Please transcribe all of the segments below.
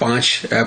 5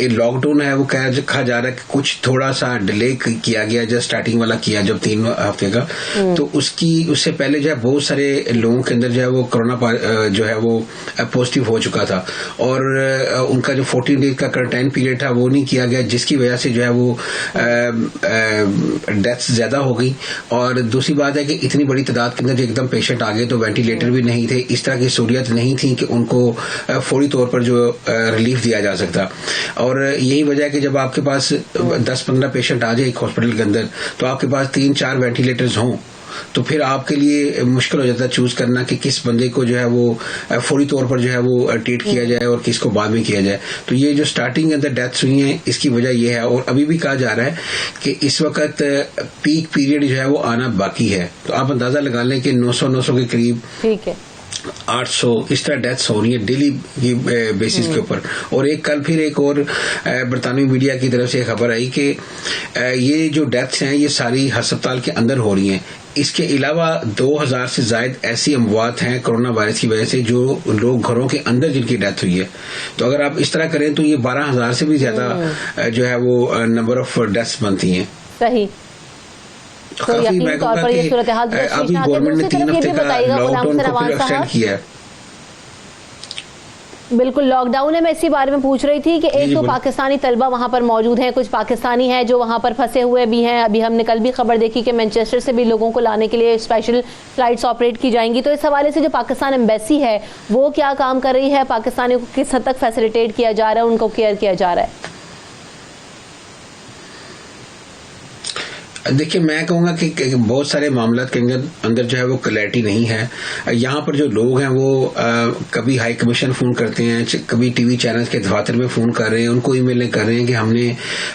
lock down ہے وہ کہا جا رہا ہے کہ کچھ تھوڑا سا ڈیلے کیا گیا جب اسٹارٹنگ والا کیا جب 3 ہفتے کا, تو اس سے پہلے جو ہے بہت سارے لوگوں کے اندر جو ہے وہ کرونا جو ہے وہ پازیٹیو ہو چکا تھا, اور ان کا جو 14 ڈیز کا کرنٹائن پیریڈ تھا وہ نہیں کیا گیا, جس کی وجہ سے جو ہے وہ ڈیتھ زیادہ ہو گئی. اور دوسری بات ہے کہ اتنی بڑی تعداد کے اندر جو ایک دم پیشنٹ آ گئے تو وینٹیلیٹر بھی نہیں تھے, اس طرح کی سہولیات نہیں تھی کہ ان کو فوری طور پر جو ریلیف دیا جا سکتا. اور یہی وجہ ہے کہ جب آپ کے پاس 10-15 پیشنٹ آ جائے ایک ہاسپٹل کے اندر تو آپ کے پاس 3-4 وینٹیلیٹرز ہوں تو پھر آپ کے لیے مشکل ہو جاتا ہے چوز کرنا کہ کس بندے کو جو ہے وہ فوری طور پر جو ہے وہ ٹریٹ کیا جائے اور کس کو بعد میں کیا جائے. تو یہ جو اسٹارٹنگ کے اندر ڈیتھس ہوئی ہیں اس کی وجہ یہ ہے, اور ابھی بھی کہا جا رہا ہے کہ اس وقت پیک پیریڈ جو ہے وہ آنا باقی ہے. تو آپ اندازہ لگا لیں کہ 900 کے قریب, ٹھیک ہے, 800 اس طرح ڈیتھس ہو رہی ہیں ڈیلی کی بیسس کے اوپر. اور کل پھر ایک اور برطانوی میڈیا کی طرف سے خبر آئی کہ یہ جو ڈیتھس ہیں یہ ساری ہسپتال کے اندر ہو رہی ہیں. اس کے علاوہ 2000 سے زائد ایسی اموات ہیں کرونا وائرس کی وجہ سے جو لوگ گھروں کے اندر جن کی ڈیتھ ہوئی ہے. تو اگر آپ اس طرح کریں تو یہ 12,000 سے بھی زیادہ جو ہے وہ نمبر آف ڈیتھس بنتی ہیں. صحیح. تو یقینی طور پر یہ صورتحال ابھی گورنمنٹ نے 3 ہفتے کا لاک ڈاؤن کو پھر ایکسٹینڈ کیا ہے. بالکل لاک ڈاؤن ہے, میں اسی بارے میں پوچھ رہی تھی کہ ایک تو پاکستانی طلبہ وہاں پر موجود ہیں, کچھ پاکستانی ہیں جو وہاں پر پھنسے ہوئے بھی ہیں. ابھی ہم نے کل بھی خبر دیکھی کہ مینچسٹر سے بھی لوگوں کو لانے کے لیے اسپیشل فلائٹس آپریٹ کی جائیں گی. تو اس حوالے سے جو پاکستان ایمبیسی ہے وہ کیا کام کر رہی ہے, پاکستانیوں کو کس حد تک فیسیلیٹیٹ کیا جا رہا ہے, ان کو کیئر کیا جا رہا ہے؟ دیکھیے میں کہوں گا کہ بہت سارے معاملات کے اندر جو ہے وہ کلیئرٹی نہیں ہے. یہاں پر جو لوگ ہیں وہ کبھی ہائی کمیشن فون کرتے ہیں, کبھی ٹی وی چینلز کے دفاتر میں فون کر رہے ہیں, ان کو ای میلیں کر رہے ہیں کہ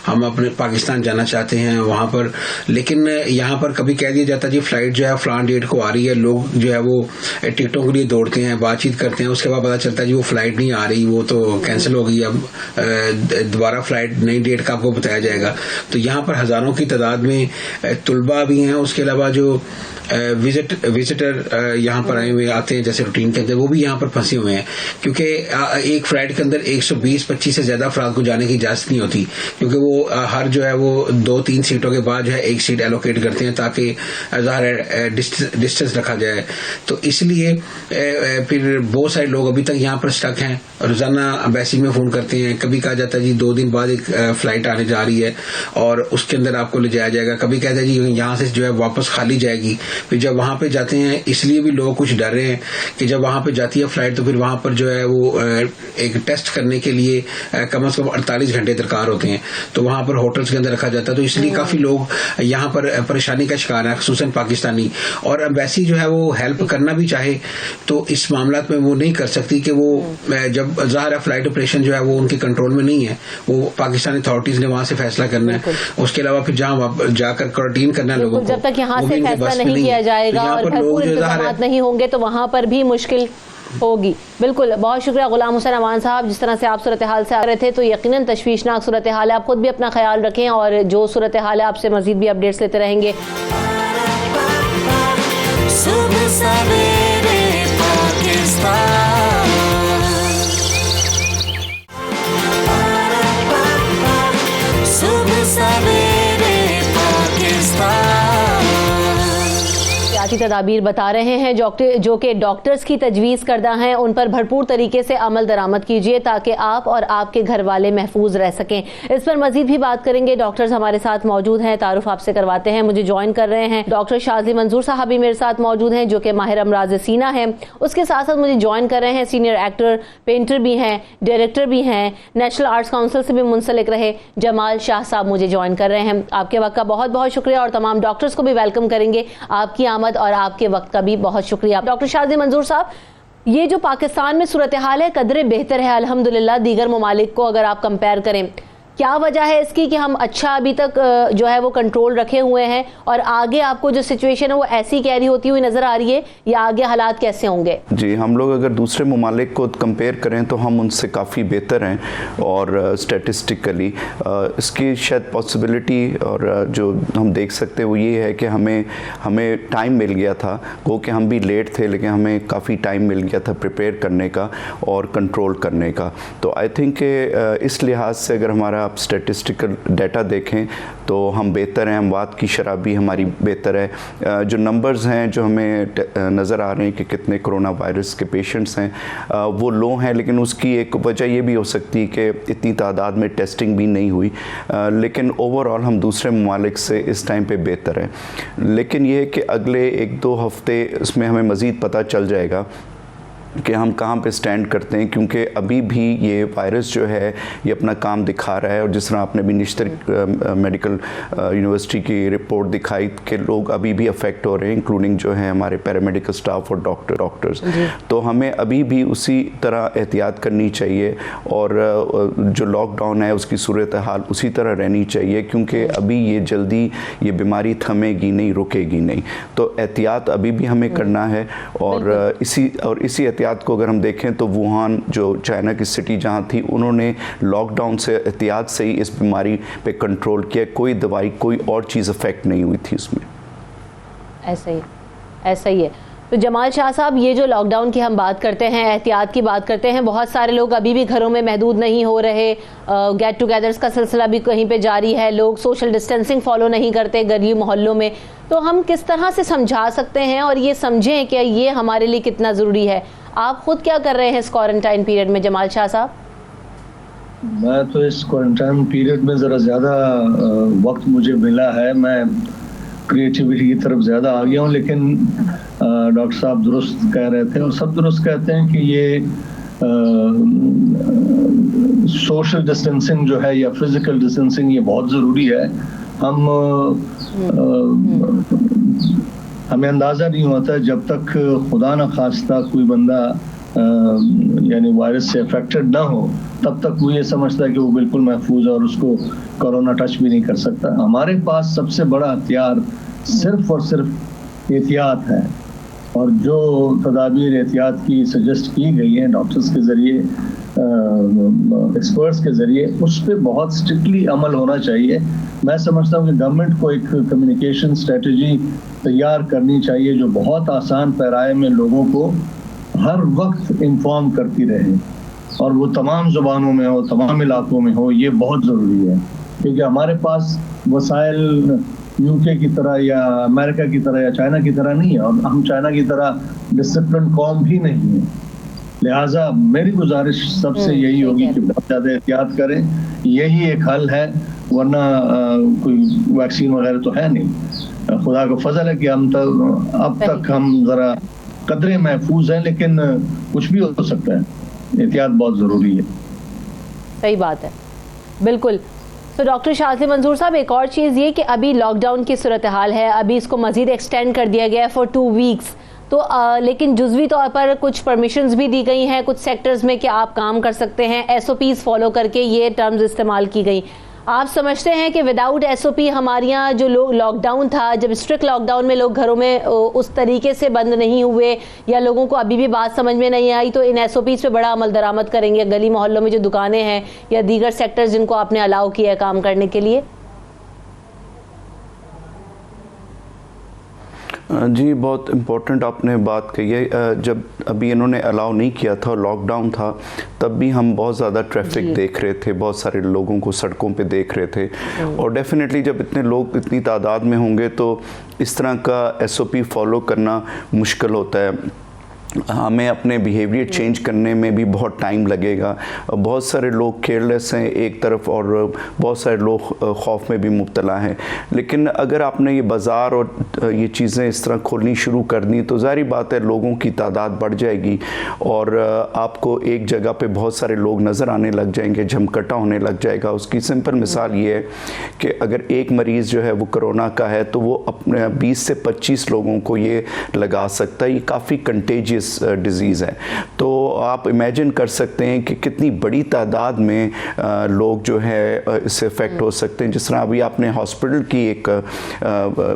ہم اپنے پاکستان جانا چاہتے ہیں وہاں پر. لیکن یہاں پر کبھی کہہ دیا جاتا ہے جی فلائٹ جو ہے فلان ڈیٹ کو آ رہی ہے, لوگ جو ہے وہ ٹکٹوں کے لیے دوڑتے ہیں, بات چیت کرتے ہیں, اس کے بعد پتا چلتا ہے جی وہ فلائٹ نہیں آ رہی, وہ تو کینسل ہو گئی, اب دوبارہ فلائٹ نئی ڈیٹ کا آپ کو بتایا جائے گا. تو یہاں پر ہزاروں کی تعداد میں طلباء بھی ہیں, اس کے علاوہ جو وزٹر یہاں پر آئے ہوئے آتے ہیں جیسے روٹین کے اندر, وہ بھی یہاں پر پھنسے ہوئے ہیں. کیونکہ ایک فلائٹ کے اندر 120-25 سے زیادہ افراد کو جانے کی اجازت نہیں ہوتی, کیونکہ وہ ہر جو ہے وہ 2-3 سیٹوں کے بعد جو ہے ایک سیٹ ایلوکیٹ کرتے ہیں تاکہ ظاہر ڈسٹینس رکھا جائے. تو اس لیے پھر بہت سارے لوگ ابھی تک یہاں پر اسٹک ہیں, روزانہ ایمبیسی میں فون کرتے ہیں. کبھی کہا جاتا ہے جی 2 دن بعد ایک فلائٹ آنے جا رہی ہے اور اس کے اندر آپ کو لے جایا جائے گا. کبھی کہتا ہے جی یہاں سے جو ہے واپس خالی جائے گی. پھر جب وہاں پہ جاتے ہیں, اس لیے بھی لوگ کچھ ڈر رہے ہیں کہ جب وہاں پہ جاتی ہے فلائٹ تو پھر وہاں پر جو ہے وہ ایک ٹیسٹ کرنے کے لیے کم از کم 48 گھنٹے درکار ہوتے ہیں, تو وہاں پر ہوٹلز کے اندر رکھا جاتا ہے. تو اس لیے کافی لوگ یہاں پر پریشانی کا شکار ہیں, خصوصاً پاکستانی. اور ایمبیسی جو ہے وہ ہیلپ کرنا بھی چاہے تو اس معاملات میں وہ نہیں کر سکتی کہ وہ جب ظاہر ہے فلائٹ آپریشن جو ہے وہ ان کے کنٹرول میں نہیں ہے, وہ پاکستانی اتھارٹیز نے وہاں سے فیصلہ کرنا ہے. اس کے علاوہ پھر جہاں جا کر کوارنٹین کرنا ہے لوگوں کو, جب تک یہاں سے فیصلہ نہیں کیا جائے گا اور بھرپور انتظامات نہیں ہوں گے تو وہاں پر بھی مشکل ہوگی. بالکل, بہت شکریہ غلام حسین امان صاحب. جس طرح سے آپ صورتحال سے آ رہے تھے تو یقیناً تشویشناک صورتحال ہے. آپ خود بھی اپنا خیال رکھیں اور جو صورتحال ہے آپ سے مزید بھی اپڈیٹس لیتے رہیں گے. صبح سویرے پاکستان, صبح سویرے پاکستان. احتیاطی تدابیر بتا رہے ہیں جو کہ ڈاکٹرز کی تجویز کردہ ہیں, ان پر بھرپور طریقے سے عمل درآمد کیجیے تاکہ آپ اور آپ کے گھر والے محفوظ رہ سکیں. اس پر مزید بھی بات کریں گے. ڈاکٹرز ہمارے ساتھ موجود ہیں, تعارف آپ سے کرواتے ہیں. مجھے جوائن کر رہے ہیں ڈاکٹر شاذلی منظور صاحب بھی میرے ساتھ موجود ہیں جو کہ ماہر امراض سینہ ہیں. اس کے ساتھ ساتھ مجھے جوائن کر رہے ہیں سینئر ایکٹر, پینٹر بھی ہیں, ڈائریکٹر بھی ہیں, نیشنل آرٹس کونسل سے بھی منسلک رہے جمال شاہ صاحب مجھے جوائن کر رہے ہیں. آپ کے وقت کا بہت بہت شکریہ اور تمام ڈاکٹرز کو بھی ویلکم کریں گے. آپ کی آمد اور آپ کے وقت کا بھی بہت شکریہ. ڈاکٹر شاذلی منظور صاحب, یہ جو پاکستان میں صورتحال ہے قدرے بہتر ہے الحمدللہ دیگر ممالک کو اگر آپ کمپیئر کریں, کیا وجہ ہے اس کی کہ ہم اچھا ابھی تک جو ہے وہ کنٹرول رکھے ہوئے ہیں اور آگے آپ کو جو سچویشن ہے وہ ایسی کیری ہوتی ہوئی نظر آ رہی ہے یا آگے حالات کیسے ہوں گے؟ جی ہم لوگ اگر دوسرے ممالک کو کمپیئر کریں تو ہم ان سے کافی بہتر ہیں، اور اسٹیٹسٹکلی اس کی شاید پاسبلٹی اور جو ہم دیکھ سکتے وہ یہ ہے کہ ہمیں ٹائم مل گیا تھا، وہ کہ ہم بھی لیٹ تھے لیکن ہمیں کافی ٹائم مل گیا تھا پریپیئر کرنے کا اور کنٹرول کرنے کا. تو آئی تھنک کہ اس لحاظ سے اگر ہمارا آپ اسٹیٹسٹیکل ڈیٹا دیکھیں تو ہم بہتر ہیں، اموات کی شرح بھی ہماری بہتر ہے. جو نمبرز ہیں جو ہمیں نظر آ رہے ہیں کہ کتنے کرونا وائرس کے پیشنٹس ہیں وہ لو ہیں، لیکن اس کی ایک وجہ یہ بھی ہو سکتی ہے کہ اتنی تعداد میں ٹیسٹنگ بھی نہیں ہوئی، لیکن اوور آل ہم دوسرے ممالک سے اس ٹائم پہ بہتر ہیں. لیکن یہ ہے کہ اگلے 1-2 ہفتے اس میں ہمیں مزید پتہ چل جائے گا کہ ہم کہاں پہ سٹینڈ کرتے ہیں، کیونکہ ابھی بھی یہ وائرس جو ہے یہ اپنا کام دکھا رہا ہے. اور جس طرح آپ نے بھی نشتر میڈیکل یونیورسٹی کی رپورٹ دکھائی کہ لوگ ابھی بھی افیکٹ ہو رہے ہیں، انکلوڈنگ جو ہیں ہمارے پیرامیڈیکل سٹاف اور ڈاکٹرز. تو ہمیں ابھی بھی اسی طرح احتیاط کرنی چاہیے اور جو لاک ڈاؤن ہے اس کی صورتحال اسی طرح رہنی چاہیے، کیونکہ ابھی یہ جلدی یہ بیماری تھمے گی نہیں، رکے گی نہیں. تو احتیاط ابھی بھی ہمیں کرنا ہے. اور اسی احتیاط کو اگر ہم دیکھیں تو ووہان جو چائنا کی سٹی جہاں تھی انہوں نے لاک ڈاؤن سے احتیاط سے ہی اس بیماری پہ کنٹرول کیا. کوئی دوائی کوئی اور چیز افیکٹ نہیں ہوئی تھی اس میں. ایسا ہی ہے. تو جمال شاہ صاحب، یہ جو لاک ڈاؤن کی ہم بات کرتے ہیں، احتیاط کی بات کرتے ہیں، بہت سارے لوگ ابھی بھی گھروں میں محدود نہیں ہو رہے، گیٹ ٹوگیدرز کا سلسلہ بھی کہیں پہ جاری ہے، لوگ سوشل ڈسٹینسنگ فالو نہیں کرتے گلی محلوں میں. تو ہم کس طرح سے سمجھا سکتے ہیں اور یہ سمجھیں کہ یہ ہمارے لیے کتنا ضروری ہے؟ آپ خود کیا کر رہے ہیں اس کوارنٹائن پیریڈ میں جمال شاہ صاحب؟ میں تو اس کوارنٹائن پیریڈ میں ذرا زیادہ وقت مجھے ملا ہے، میں کریٹیوٹی کی طرف زیادہ آ گیا ہوں. لیکن ڈاکٹر صاحب درست کہہ رہے تھے اور سب درست کہتے ہیں کہ یہ سوشل ڈسٹینسنگ جو ہے یا فزیکل ڈسٹینسنگ یہ بہت ضروری ہے. ہمیں اندازہ نہیں ہوتا جب تک خدا نہ خواستہ کوئی بندہ یعنی وائرس سے افیکٹڈ نہ ہو تب تک وہ یہ سمجھتا ہے کہ وہ بالکل محفوظ ہے اور اس کو کورونا ٹچ بھی نہیں کر سکتا. ہمارے پاس سب سے بڑا ہتھیار صرف اور صرف احتیاط ہے، اور جو تدابیر احتیاط کی سجیسٹ کی گئی ہیں ڈاکٹرز کے ذریعے، ایکسپرٹس کے ذریعے، اس پہ بہت اسٹرکٹلی عمل ہونا چاہیے. میں سمجھتا ہوں کہ گورنمنٹ کو ایک کمیونیکیشن اسٹریٹجی تیار کرنی چاہیے جو بہت آسان پیرائے میں لوگوں کو ہر وقت انفارم کرتی رہے، اور وہ تمام زبانوں میں ہو، تمام علاقوں میں ہو. یہ بہت ضروری ہے کیونکہ ہمارے پاس وسائل UK کی طرح یا امریکہ کی طرح یا چائنا کی طرح نہیں ہے، اور ہم چائنا کی طرح ڈسپلن قوم بھی نہیں ہے. لہٰذا میری گزارش سب سے یہی ہوگی کہ بہت زیادہ احتیاط کریں. یہی ایک حل ہے، ورنہ کوئی ویکسین وغیرہ تو ہے نہیں. خدا کا فضل ہے کہ اب تک ہم ذرا قدرے محفوظ ہیں، لیکن کچھ بھی ہو سکتا ہے. احتیاط بہت ضروری ہے. صحیح بات ہے، بالکل. تو ڈاکٹر شاذلی منظور صاحب، ایک اور چیز یہ کہ ابھی لاک ڈاؤن کی صورتحال ہے، ابھی اس کو مزید ایکسٹینڈ کر دیا گیا ہے فار 2 ویکس. تو لیکن جزوی طور پر کچھ پرمیشنز بھی دی گئی ہیں کچھ سیکٹرز میں کہ آپ کام کر سکتے ہیں، SOPs فالو کر کے یہ ٹرمز استعمال کی گئی. آپ سمجھتے ہیں کہ وداؤٹ SOP ہمارے یہاں جو لوگ لاک ڈاؤن تھا، جب اسٹرکٹ لاک ڈاؤن میں لوگ گھروں میں اس طریقے سے بند نہیں ہوئے یا لوگوں کو ابھی بھی بات سمجھ میں نہیں آئی، تو ان SOPs پہ بڑا عمل درآمد کریں گے گلی محلوں میں جو دکانیں ہیں یا دیگر سیکٹرز جن کو آپ نے الاؤ کیا ہے کام کرنے کے لیے؟ جی بہت امپورٹنٹ آپ نے بات کہی ہے. جب ابھی انہوں نے الاؤ نہیں کیا تھا، لاک ڈاؤن تھا، تب بھی ہم بہت زیادہ ٹریفک دیکھ رہے تھے، بہت سارے لوگوں کو سڑکوں پہ دیکھ رہے تھے. اور ڈیفینیٹلی جب اتنے لوگ اتنی تعداد میں ہوں گے تو اس طرح کا SOP فالو کرنا مشکل ہوتا ہے. ہمیں اپنے بیہیویئر چینج کرنے میں بھی بہت ٹائم لگے گا. بہت سارے لوگ کیئرلیس ہیں ایک طرف اور بہت سارے لوگ خوف میں بھی مبتلا ہیں. لیکن اگر آپ نے یہ بازار اور یہ چیزیں اس طرح کھولنی شروع کر دیں تو ظاہری بات ہے لوگوں کی تعداد بڑھ جائے گی اور آپ کو ایک جگہ پہ بہت سارے لوگ نظر آنے لگ جائیں گے، جھمکٹا ہونے لگ جائے گا. اس کی سمپل مثال یہ ہے کہ اگر ایک مریض جو ہے وہ کرونا کا ہے تو وہ اپنے 20 سے 25 لوگوں کو یہ لگا سکتا ہے. یہ کافی کنٹیجیس کنٹیجیس ڈیزیز ہے. تو آپ امیجن کر سکتے ہیں کہ کتنی بڑی تعداد میں لوگ جو ہے اس سے افیکٹ ہو سکتے ہیں. جس طرح ابھی آپ نے ہاسپٹل کی ایک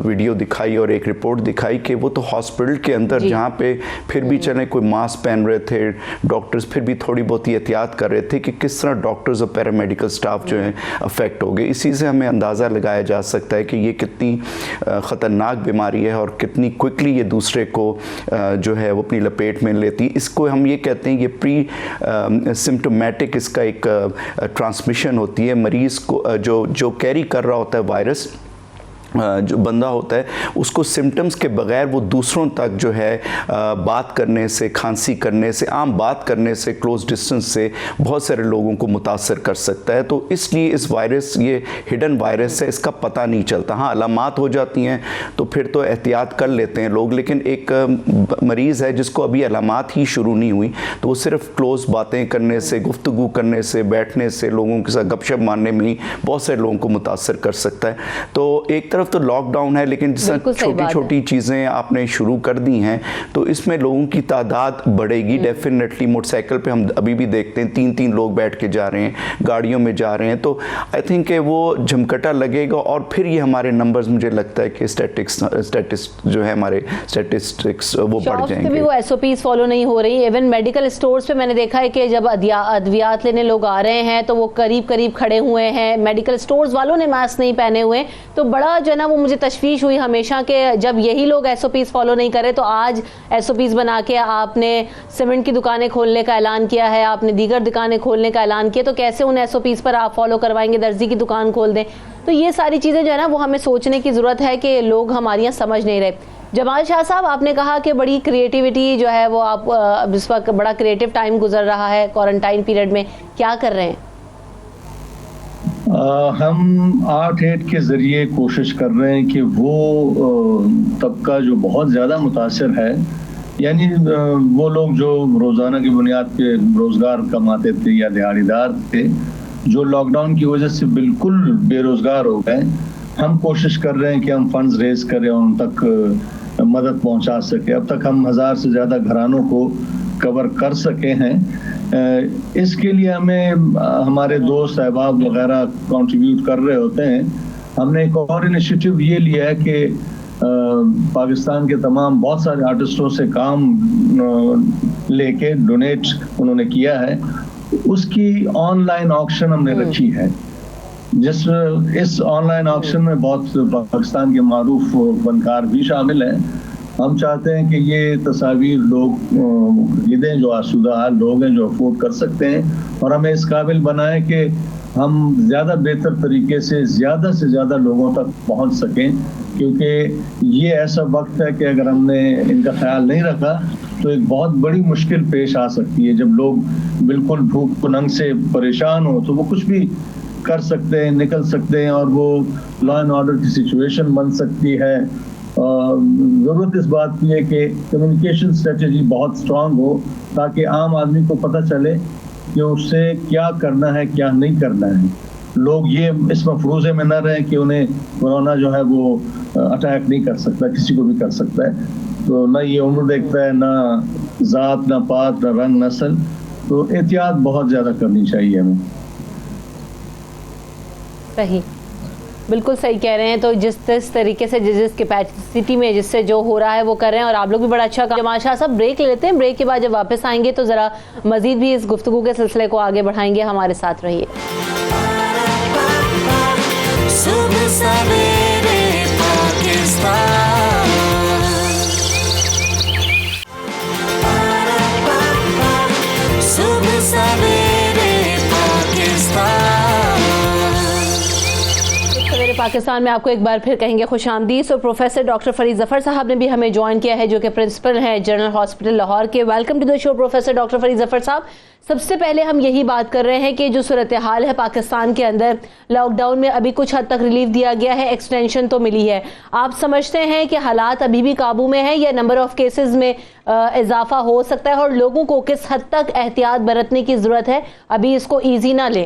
ویڈیو دکھائی اور ایک رپورٹ دکھائی کہ وہ تو ہاسپٹل کے اندر جہاں پہ پھر بھی چلیں کوئی ماسک پہن رہے تھے ڈاکٹرز, پھر بھی تھوڑی بہت احتیاط کر رہے تھے, کہ کس طرح ڈاکٹرز اور پیرامیڈیکل سٹاف جو ہیں افیکٹ ہو گئے. اسی سے ہمیں اندازہ لگایا جا سکتا ہے کہ یہ کتنی خطرناک بیماری ہے اور کتنی کوئکلی یہ دوسرے کو جو ہے وہ اپنی لپیٹ میں لیتی. اس کو ہم یہ کہتے ہیں یہ پری سمپٹومیٹک اس کا ایک ٹرانسمیشن ہوتی ہے. مریض کو جو کیری کر رہا ہوتا ہے وائرس, جو بندہ ہوتا ہے, اس کو سمٹمز کے بغیر وہ دوسروں تک جو ہے بات کرنے سے, کھانسی کرنے سے, عام بات کرنے سے, کلوز ڈسٹنس سے بہت سارے لوگوں کو متاثر کر سکتا ہے. تو اس لیے اس وائرس, یہ ہڈن وائرس ہے, اس کا پتہ نہیں چلتا. ہاں علامات ہو جاتی ہیں تو پھر تو احتیاط کر لیتے ہیں لوگ, لیکن ایک مریض ہے جس کو ابھی علامات ہی شروع نہیں ہوئی تو وہ صرف کلوز باتیں کرنے سے, گفتگو کرنے سے, بیٹھنے سے, لوگوں کے ساتھ گپ شپ مارنے میں ہی بہت سارے لوگوں کو متاثر کر سکتا ہے. تو ایک طرف تو لاک ڈاؤن ہے, لیکن جس طرح چھوٹی چھوٹی چیزیں آپ نے شروع کر دی ہیں تو اس میں لوگوں کی تعداد بڑھے گی ڈیفینیٹلی. موٹر سائیکل پہ ہم ابھی بھی دیکھتے ہیں 3 لوگ بیٹھ کے جا رہے ہیں, گاڑیوں میں جا رہے ہیں. تو آئی تھنک کہ وہ جھمکٹا لگے گا اور پھر یہ ہمارے نمبرز, مجھے لگتا ہے کہ اسٹیٹسٹ جو ہے ہمارے اسٹیٹسٹکس وہ بڑھ جائیں گے. وہ ایس او پیز فالو نہیں ہو رہی. ایون میڈیکل اسٹورز پہ میں نے دیکھا ہے کہ جب ادویات لینے لوگ آ رہے ہیں تو وہ قریب کھڑے ہوئے ہیں, میڈیکل اسٹورز والوں نے ماسک نہیں پہنے ہوئے. تو بڑا جو ہے نا وہ مجھے تشویش ہوئی ہمیشہ کہ جب یہی لوگ ایس او پیز فالو نہیں کرے تو آج ایس او پیز بنا کے آپ نے سیمنٹ کی دکانیں کھولنے کا اعلان کیا ہے, آپ نے دیگر دکانیں کھولنے کا اعلان کیا, تو کیسے ان ایس او پیز پر آپ فالو کروائیں گے؟ درزی کی دکان کھول دیں. تو یہ ساری چیزیں جو ہے نا وہ ہمیں سوچنے کی ضرورت ہے کہ لوگ ہماری یہاں سمجھ نہیں رہے. جمال شاہ صاحب, آپ نے کہا کہ بڑی کریٹیوٹی جو ہے وہ آپ اس وقت بڑا کریٹیو ٹائم گزر رہا ہے کوارنٹائن پیریڈ میں, کیا کر رہے ہیں؟ ہم آرٹ ایڈ کے ذریعے کوشش کر رہے ہیں کہ وہ طبقہ جو بہت زیادہ متاثر ہے, یعنی وہ لوگ جو روزانہ کی بنیاد پہ روزگار کماتے تھے یا دیہڑی دار تھے, جو لاک ڈاؤن کی وجہ سے بالکل بے روزگار ہو گئے, ہم کوشش کر رہے ہیں کہ ہم فنڈز ریز کریں اور ان تک مدد پہنچا سکیں. اب تک ہم 1000 سے زیادہ گھرانوں کو کور کر سکے ہیں. اس کے لیے ہمیں ہمارے دوست احباب وغیرہ کنٹریبیوٹ کر رہے ہوتے ہیں. ہم نے ایک اور انیشیٹو یہ لیا ہے کہ پاکستان کے تمام بہت سارے آرٹسٹوں سے کام لے کے ڈونیٹ انہوں نے کیا ہے, اس کی آن لائن آکشن ہم نے رکھی ہے. اس آن لائن آکشن میں بہت پاکستان کے معروف فنکار بھی شامل ہیں. ہم چاہتے ہیں کہ یہ تصاویر لوگ خریدیں جو آسودہ حال لوگ ہیں, جو افورڈ کر سکتے ہیں, اور ہمیں اس قابل بنائیں کہ ہم زیادہ بہتر طریقے سے زیادہ لوگوں تک پہنچ سکیں. کیونکہ یہ ایسا وقت ہے کہ اگر ہم نے ان کا خیال نہیں رکھا تو ایک بہت بڑی مشکل پیش آ سکتی ہے. جب لوگ بالکل بھوک ننگ سے پریشان ہو تو وہ کچھ بھی کر سکتے ہیں, نکل سکتے ہیں, اور وہ لا اینڈ آرڈر کی سچویشن بن سکتی ہے. ضرورت اس بات کی ہے کہ کمیونیکیشن اسٹریٹجی بہت اسٹرانگ ہو تاکہ عام آدمی کو پتہ چلے کہ اس سے کیا کرنا ہے کیا نہیں کرنا ہے. لوگ یہ اس مفروضے میں نہ رہیں کہ انہیں کورونا جو ہے وہ اٹیک نہیں کر سکتا, کسی کو بھی کر سکتا ہے. تو نہ یہ عمر دیکھتا ہے, نہ ذات, نہ پات, نہ رنگ, نسل. تو احتیاط بہت زیادہ کرنی چاہیے ہمیں. صحیح, بالکل صحیح کہہ رہے ہیں. تو جس طریقے سے جس کیپیسٹی میں جس سے جو ہو رہا ہے وہ کر رہے ہیں, اور آپ لوگ بھی بڑا اچھا کام. جمال شاہ صاحب بریک لیتے ہیں, بریک کے بعد جب واپس آئیں گے تو ذرا مزید بھی اس گفتگو کے سلسلے کو آگے بڑھائیں گے. ہمارے ساتھ رہیے. صبح سویرے پاکستان, صبح سویرے پاکستان. سویرے پاکستان میں آپ کو ایک بار پھر کہیں گے خوش آمدید. سو پروفیسر ڈاکٹر فرید ظفر صاحب نے بھی ہمیں جوائن کیا ہے, جو کہ پرنسپل ہیں جنرل ہاسپٹل لاہور کے. Welcome to the show professor doctor Farid Zafar Sahab. سب سے پہلے ہم یہی بات کر رہے ہیں کہ جو صورتحال ہے پاکستان کے اندر, لاک ڈاؤن میں ابھی کچھ حد تک ریلیف دیا گیا ہے, ایکسٹینشن تو ملی ہے. آپ سمجھتے ہیں کہ حالات ابھی بھی قابو میں ہیں یا نمبر آف کیسز میں اضافہ ہو سکتا ہے, اور لوگوں کو کس حد تک احتیاط برتنے کی ضرورت ہے, ابھی اس کو ایزی نہ لیں؟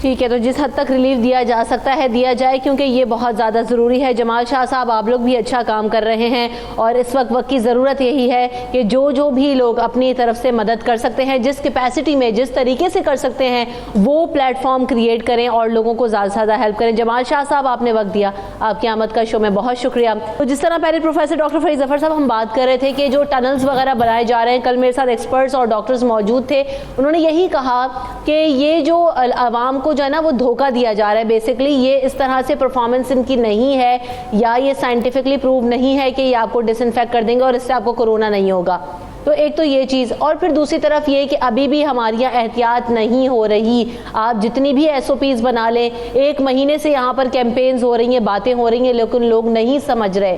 ٹھیک ہے, تو جس حد تک ریلیف دیا جا سکتا ہے دیا جائے, کیونکہ یہ بہت زیادہ ضروری ہے. جمال شاہ صاحب, آپ لوگ بھی اچھا کام کر رہے ہیں اور اس وقت کی ضرورت یہی ہے کہ جو بھی لوگ اپنی طرف سے مدد کر سکتے ہیں, جس کیپیسٹی میں جس طریقے سے کر سکتے ہیں, وہ پلیٹ فارم کریٹ کریں اور لوگوں کو زیادہ سے زیادہ ہیلپ کریں. جمال شاہ صاحب, آپ نے وقت دیا, آپ کی آمد کا شو میں بہت شکریہ. تو جس طرح پہلے پروفیسر ڈاکٹر فرید ظفر صاحب ہم بات کر رہے تھے کہ جو ٹنلز وغیرہ بنائے جا رہے ہیں, کل میرے ساتھ ایکسپرٹس اور ڈاکٹرز موجود تھے, انہوں نے یہی کہا کہ یہ جو عوام کو جو ہے نا وہ دھوکہ دیا جا رہا ہے. بیسکلی یہ اس طرح سے پرفارمنس ان کی نہیں ہے, یا یہ سائنٹیفکلی پروو نہیں ہے کہ یہ آپ کو ڈس انفیکٹ کر دیں گے اور اس سے آپ کو کورونا نہیں ہوگا. تو ایک تو یہ چیز, اور پھر دوسری طرف یہ کہ ابھی بھی ہماری یہاں احتیاط نہیں ہو رہی. آپ جتنی بھی SOPs بنا لیں, 1 مہینے سے یہاں پر کیمپینز ہو رہی ہیں, باتیں ہو رہی ہیں, لیکن لوگ نہیں سمجھ رہے.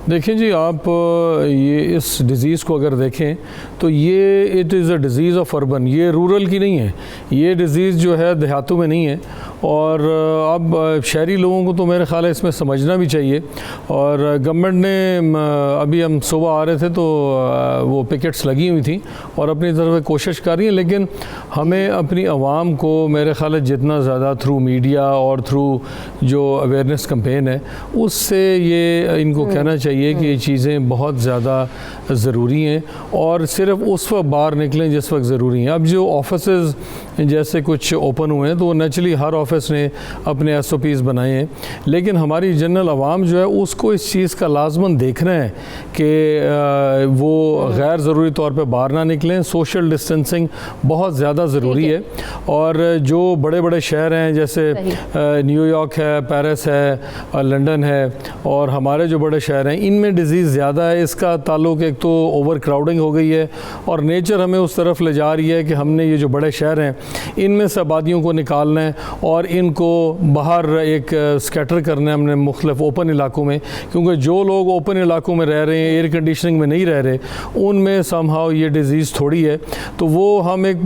دیکھیں جی, آپ یہ اس ڈیزیز کو اگر دیکھیں تو یہ it is a disease of urban, یہ رورل کی نہیں ہے. یہ ڈیزیز جو ہے دیہاتوں میں نہیں ہے, اور اب شہری لوگوں کو تو میرے خیال ہے اس میں سمجھنا بھی چاہیے. اور گورنمنٹ نے ابھی ہم صبح آ رہے تھے تو وہ پکٹس لگی ہوئی تھیں اور اپنی طرف کوشش کر رہی ہیں, لیکن ہمیں اپنی عوام کو میرے خیال ہے جتنا زیادہ تھرو میڈیا اور تھرو جو اویئرنیس کمپین ہے اس سے یہ ان کو کہنا چاہیے کہ یہ چیزیں بہت زیادہ ضروری ہیں, اور صرف اس وقت باہر نکلیں جس وقت ضروری ہیں. اب جو آفیسز جیسے کچھ اوپن ہوئے ہیں تو وہ نیچرلی ہر آفس نے اپنے SOPs بنائے ہیں, لیکن ہماری جنرل عوام جو ہے اس کو اس چیز کا لازماً دیکھنا ہے کہ وہ غیر ضروری طور پہ باہر نہ نکلیں. سوشل ڈسٹینسنگ بہت زیادہ ضروری ہے, اور جو بڑے بڑے شہر ہیں جیسے نیو یارک ہے, پیرس ہے, لنڈن ہے, اور ہمارے جو بڑے شہر ہیں ان میں ڈیزیز زیادہ ہے. اس کا تعلق ایک تو اوور کراؤڈنگ ہو گئی ہے, اور نیچر ہمیں اس طرف لے جا رہی ہے کہ ہم نے یہ جو بڑے شہر ہیں ان میں سے آبادیوں کو نکالنا ہے اور ان کو باہر ایک سکیٹر کرنا ہے ہم نے مختلف اوپن علاقوں میں, کیونکہ جو لوگ اوپن علاقوں میں رہ رہے ہیں, ایئر کنڈیشننگ میں نہیں رہ رہے, ان میں سم ہاؤ یہ ڈیزیز تھوڑی ہے. تو وہ ہم ایک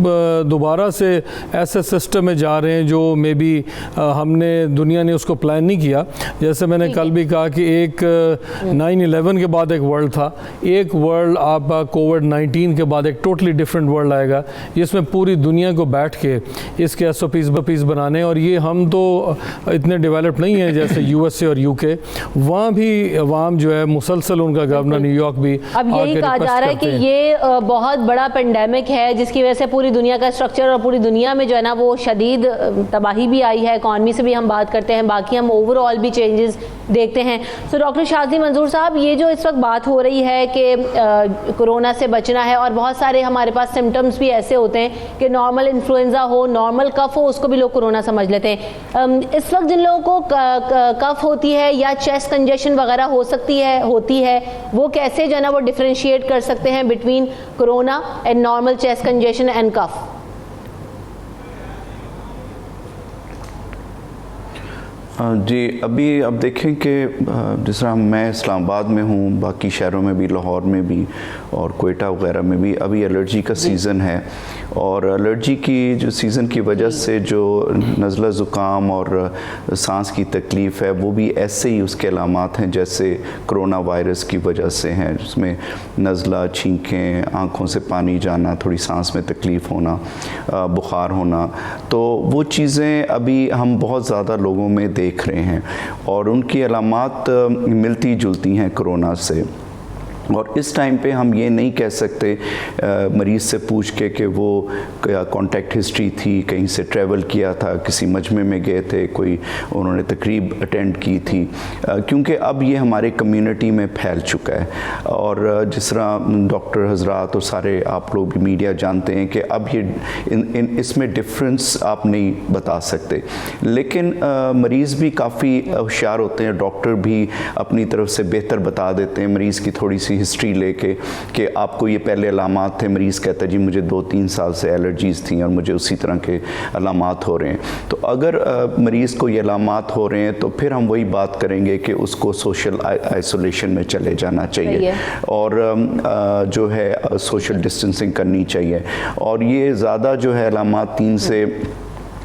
دوبارہ سے ایسے سسٹم میں جا رہے ہیں جو مے بی ہم نے دنیا نے اس کو پلان نہیں کیا. جیسے میں نے کل بھی کہا کہ ایک 9/11 کے بعد ایک ورلڈ تھا, ایک ورلڈ آپ کووڈ-19 کے بعد ایک ٹوٹلی ڈفرینٹ ورلڈ آئے گا جس میں پوری دنیا کو بیٹھ کے اس کے SOPs بنانے. اور یہ ہم تو اتنے ڈیولپ نہیں ہیں جیسے USA اور UK, وہاں بھی عوام جو ہے مسلسل ان کا گورنر نیو یارک بھی اب یہی کہا جا رہا ہے کہ یہ بہت بڑا پینڈیمک ہے جس کی وجہ سے پوری دنیا کا اسٹرکچر اور پوری دنیا میں جو ہے نا وہ شدید تباہی بھی آئی ہے. اکانومی سے بھی ہم بات کرتے ہیں, باقی ہم اوور آل بھی چینجز دیکھتے ہیں. سو ڈاکٹر شاذلی منظور صاحب, یہ جو اس وقت بات ہو رہی ہے کہ کورونا سے بچنا ہے, اور بہت سارے ہمارے پاس سمٹمز بھی ایسے ہوتے ہیں کہ نارمل انفلوئنزا ہو, نارمل کف ہو, اس کو بھی لوگ کورونا سمجھ لیتے ہیں. اس وقت جن لوگوں کو کف ہوتی ہے یا چیسٹ کنجیشن وغیرہ ہوتی ہے, وہ کیسے جو ہے نا وہ ڈفرینشیٹ کر سکتے ہیں between corona and normal chest congestion and cough? جی, ابھی اب دیکھیں کہ جس طرح میں اسلام آباد میں ہوں, باقی شہروں میں بھی, لاہور میں بھی اور کوئٹہ وغیرہ میں بھی ابھی الرجی کا سیزن ہے, اور الرجی کی جو سیزن کی وجہ سے جو نزلہ زکام اور سانس کی تکلیف ہے وہ بھی ایسے ہی اس کے علامات ہیں جیسے کرونا وائرس کی وجہ سے ہیں, جس میں نزلہ, چھینکیں, آنکھوں سے پانی جانا, تھوڑی سانس میں تکلیف ہونا, بخار ہونا. تو وہ چیزیں ابھی ہم بہت زیادہ لوگوں میں دیکھ رہے ہیں, اور ان کی علامات ملتی جلتی ہیں کرونا سے. اور اس ٹائم پہ ہم یہ نہیں کہہ سکتے مریض سے پوچھ کے کہ وہ کانٹیکٹ ہسٹری تھی, کہیں سے ٹریول کیا تھا, کسی مجمع میں گئے تھے, کوئی انہوں نے تقریب اٹینڈ کی تھی, کیونکہ اب یہ ہمارے کمیونٹی میں پھیل چکا ہے. اور جس طرح ڈاکٹر حضرات اور سارے آپ لوگ بھی میڈیا جانتے ہیں کہ اب یہ اس میں ڈفرینس آپ نہیں بتا سکتے, لیکن مریض بھی کافی ہوشیار ہوتے ہیں, ڈاکٹر بھی اپنی طرف سے بہتر بتا دیتے ہیں مریض کی تھوڑی سی ہسٹری لے کے کہ آپ کو یہ پہلے علامات تھے. مریض کہتا ہے جی مجھے 2-3 سال سے الرجیز تھیں اور مجھے اسی طرح کے علامات ہو رہے ہیں. تو اگر مریض کو یہ علامات ہو رہے ہیں تو پھر ہم وہی بات کریں گے کہ اس کو سوشل آئسولیشن میں چلے جانا چاہیے, اور جو ہے سوشل ڈسٹینسنگ کرنی چاہیے. اور یہ زیادہ جو ہے علامات 3 سے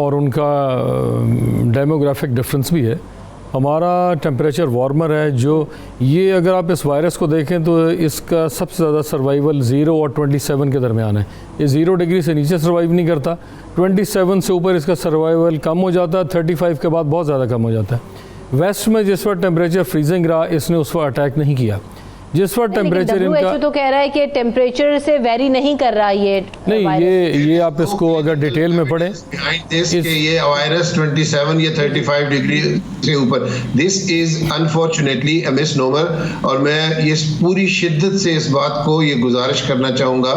اور ان کا ڈیموگرافک ڈفرینس بھی ہے. ہمارا ٹیمپریچر وارمر ہے جو یہ اگر آپ اس وائرس کو دیکھیں تو اس کا سب سے زیادہ سروائیول 0 اور 27 کے درمیان ہے. یہ 0 ڈگری سے نیچے سروائیو نہیں کرتا, 27 سے اوپر اس کا سروائیول کم ہو جاتا ہے, 35 کے بعد بہت زیادہ کم ہو جاتا ہے. ویسٹ میں جس وقت ٹیمپریچر فریزنگ رہا اس نے اس وقت اٹیک نہیں کیا. جس وقت ٹیمپریچر ان کا تو کہہ رہا ہے کہ ٹیمپریچر سے ویری نہیں کر رہا یہ نہیں, یہ آپ اس کو اگر ڈیٹیل میں پڑھیں کہ یہ وائرس 27 یا 35 ڈگری سے اوپر, دس از انفارچونیٹلی اے مس نومر. اور میں یہ پوری شدت سے اس بات کو یہ گزارش کرنا چاہوں گا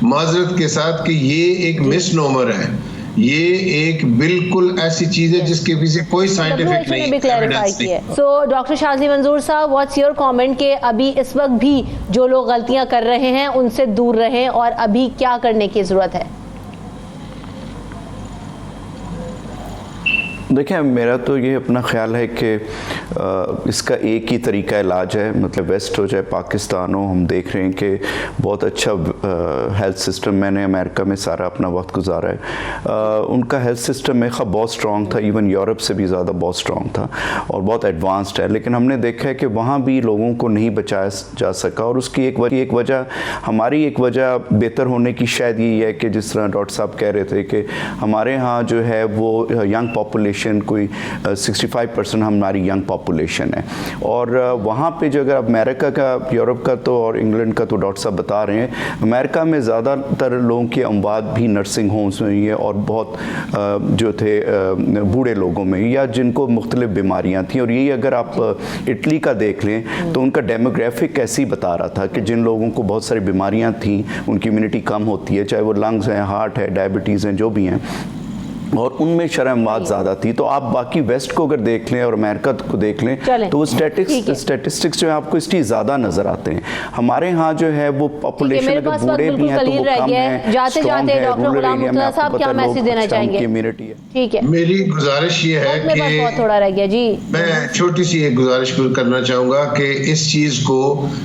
معذرت کے ساتھ کہ یہ ایک مس نومر ہے. یہ ایک بالکل ایسی چیز ہے جس کے پیچھے کوئی سائنٹیفک نہیں ہے. سو ڈاکٹر شاذلی منظور صاحب, واٹس یور کامنٹ کہ ابھی اس وقت بھی جو لوگ غلطیاں کر رہے ہیں ان سے دور رہیں اور ابھی کیا کرنے کی ضرورت ہے؟ دیکھیں میرا تو یہ اپنا خیال ہے کہ اس کا ایک ہی طریقہ علاج ہے, مطلب ویسٹ ہو جائے پاکستان ہو. ہم دیکھ رہے ہیں کہ بہت اچھا ہیلتھ سسٹم, میں نے امریکہ میں سارا اپنا وقت گزارا ہے. ان کا ہیلتھ سسٹم میرے خیال بہت اسٹرانگ تھا, ایون یورپ سے بھی زیادہ بہت اسٹرانگ تھا اور بہت ایڈوانسڈ ہے. لیکن ہم نے دیکھا ہے کہ وہاں بھی لوگوں کو نہیں بچایا جا سکا, اور اس کی ایک وجہ ہماری ایک وجہ بہتر ہونے کی شاید یہ ہے کہ جس طرح ڈاکٹر صاحب کہہ رہے تھے کہ ہمارے ہاں جو ہے وہ ینگ پاپولیشن کوئی 65% ہماری ینگ پاپولیشن ہے. اور وہاں پہ جو اگر امریکہ کا, یورپ کا تو اور انگلینڈ کا تو ڈاکٹر صاحب بتا رہے ہیں, امریکہ میں زیادہ تر لوگوں کی اموات بھی نرسنگ ہومز میں ہوئی ہے اور بہت جو تھے بوڑھے لوگوں میں یا جن کو مختلف بیماریاں تھیں. اور یہی اگر آپ اٹلی کا دیکھ لیں تو ان کا ڈیموگرافک ایسے ہی بتا رہا تھا کہ جن لوگوں کو بہت ساری بیماریاں تھیں ان کی امیونٹی کم ہوتی ہے, چاہے وہ لنگز ہیں, ہارٹ ہے, ڈائبٹیز ہیں, جو بھی ہیں, اور ان میں شرح اموات زیادہ تھی. تو آپ باقی ویسٹ کو اگر دیکھ لیں اور امریکہ کو دیکھ لیں تو وہ اسٹیٹسٹکس جو ہیں آپ کو اس لیے زیادہ نظر آتے ہیں. ہمارے ہاں جو ہے وہ پاپولیشن اگر بوڑھے بھی ہیں تو وہ کم ہے, جاتے جاتے ڈاکٹر غلام مرتضیٰ صاحب کیا میسج دینا چاہیں گے؟ ٹھیک ہے, میری گزارش یہ ہے کہ بہت تھوڑا رہ گیا جی, میں چھوٹی سی ایک گزارش کرنا چاہوں گا کہ اس چیز کو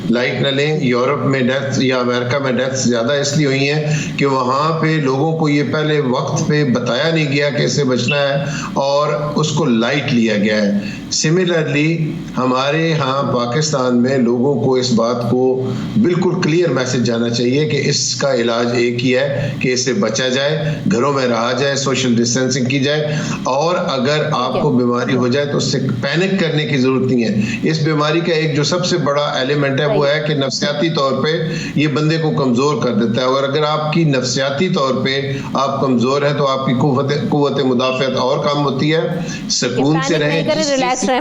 لائٹ نہ لیں. یورپ میں ڈیتھ یا امریکہ میں ڈیتھ زیادہ اس لیے ہوئی ہیں کہ وہاں پہ لوگوں کو یہ پہلے وقت پہ بتایا نہیں گیا کہ اسے بچنا ہے اور اس کو لائٹ لیا گیا ہے. سملرلی ہمارے ہاں پاکستان میں لوگوں کو اس بات کو بالکل کلیئر میسج جانا چاہیے کہ اس کا علاج ایک ہی ہے کہ اس سے بچا جائے, گھروں میں رہا جائے, سوشل ڈسٹینسنگ کی جائے, اور اگر آپ کو بیماری ہو جائے تو اس سے پینک کرنے کی ضرورت نہیں ہے. اس بیماری کا ایک جو سب سے بڑا ایلیمنٹ ہے وہ ہے کہ نفسیاتی طور پہ یہ بندے کو کمزور کر دیتا ہے, اور اگر آپ کی نفسیاتی طور پہ آپ کمزور ہیں تو آپ کی قوت مدافعت اور کم ہوتی ہے. سکون سے رہیں,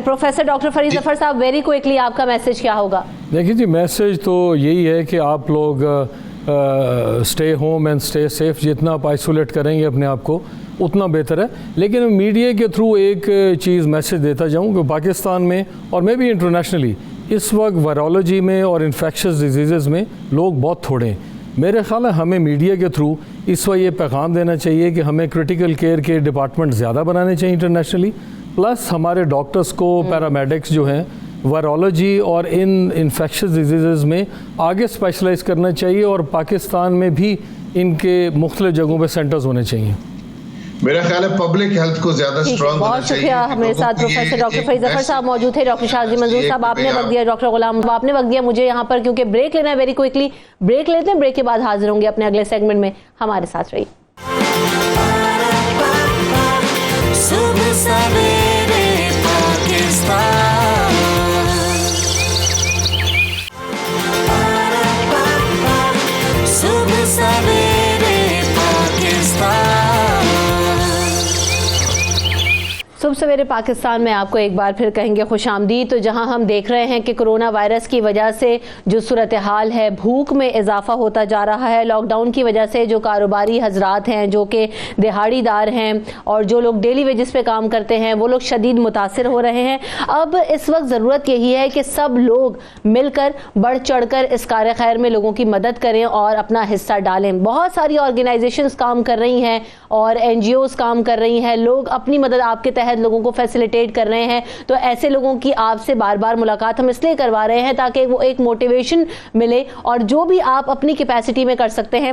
پروفیسر ڈاکٹر فرید ظفر صاحب ویری کوئکلی آپ کا میسج کیا ہوگا؟ دیکھیں جی میسج تو یہی ہے کہ آپ لوگ stay home and stay safe. جتنا آپ آئسولیٹ کریں گے اپنے آپ کو اتنا بہتر ہے. لیکن میڈیا کے تھرو ایک چیز میسج دیتا جاؤں کہ پاکستان میں اور میں بھی انٹرنیشنلی اس وقت وائرولوجی میں اور انفیکشس ڈیزیزز میں لوگ بہت تھوڑے ہیں. میرے خیال ہے ہمیں میڈیا کے تھرو اس وقت یہ پیغام دینا چاہیے کہ ہمیں کرٹیکل کیئر کے ڈپارٹمنٹ زیادہ بنانے چاہیے انٹرنیشنلی, پلس ہمارے ڈاکٹرز کو پیرامیڈکس جو ہیں وائرولوجی اور ان انفیکشس ڈیزیزز میں آگے اسپیشلائز کرنا چاہیے, اور پاکستان میں بھی ان کے مختلف جگہوں پہ سینٹرز ہونے چاہیے. میرا خیال ہے پبلک ہیلتھ کو زیادہ اسٹرانگ ہونا چاہیے. بہت شکریہ. ہمارے ساتھ پروفیسر ڈاکٹر فرید ظفر صاحب موجود تھے. ڈاکٹر شاذلی منظور صاحب آپ نے وقت دیا, ڈاکٹر غلام آپ نے وقت دیا مجھے یہاں پر, کیونکہ بریک لینا ہے ویری کوئکلی. بریک لیتے ہیں, بریک کے بعد حاضر ہوں گے اپنے اگلے سیگمنٹ میں. ہمارے ساتھ رہیے. صبح سویرے پاکستان, صبح سویرے پاکستان. صبح سویرے پاکستان میں آپ کو ایک بار پھر کہیں گے خوش آمدید. تو جہاں ہم دیکھ رہے ہیں کہ کرونا وائرس کی وجہ سے جو صورتحال ہے, بھوک میں اضافہ ہوتا جا رہا ہے. لاک ڈاؤن کی وجہ سے جو کاروباری حضرات ہیں, جو کہ دہاڑی دار ہیں اور جو لوگ ڈیلی ویجز پہ کام کرتے ہیں, وہ لوگ شدید متاثر ہو رہے ہیں. اب اس وقت ضرورت یہی ہے کہ سب لوگ مل کر بڑھ چڑھ کر اس کار خیر میں لوگوں کی مدد کریں اور اپنا حصہ ڈالیں. بہت ساری آرگنائزیشنز کام کر رہی ہیں اور NGOs کام کر رہی ہیں. لوگ اپنی مدد آپ کے تحت لوگوں کو فیسیلیٹیٹ کر رہے ہیں. تو ایسے لوگوں کی آپ سے بار بار ملاقات ہم اس لیے کروا رہے ہیں تاکہ وہ ایک موٹیویشن ملے, اور جو بھی آپ اپنی کیپیسٹی میں کر سکتے ہیں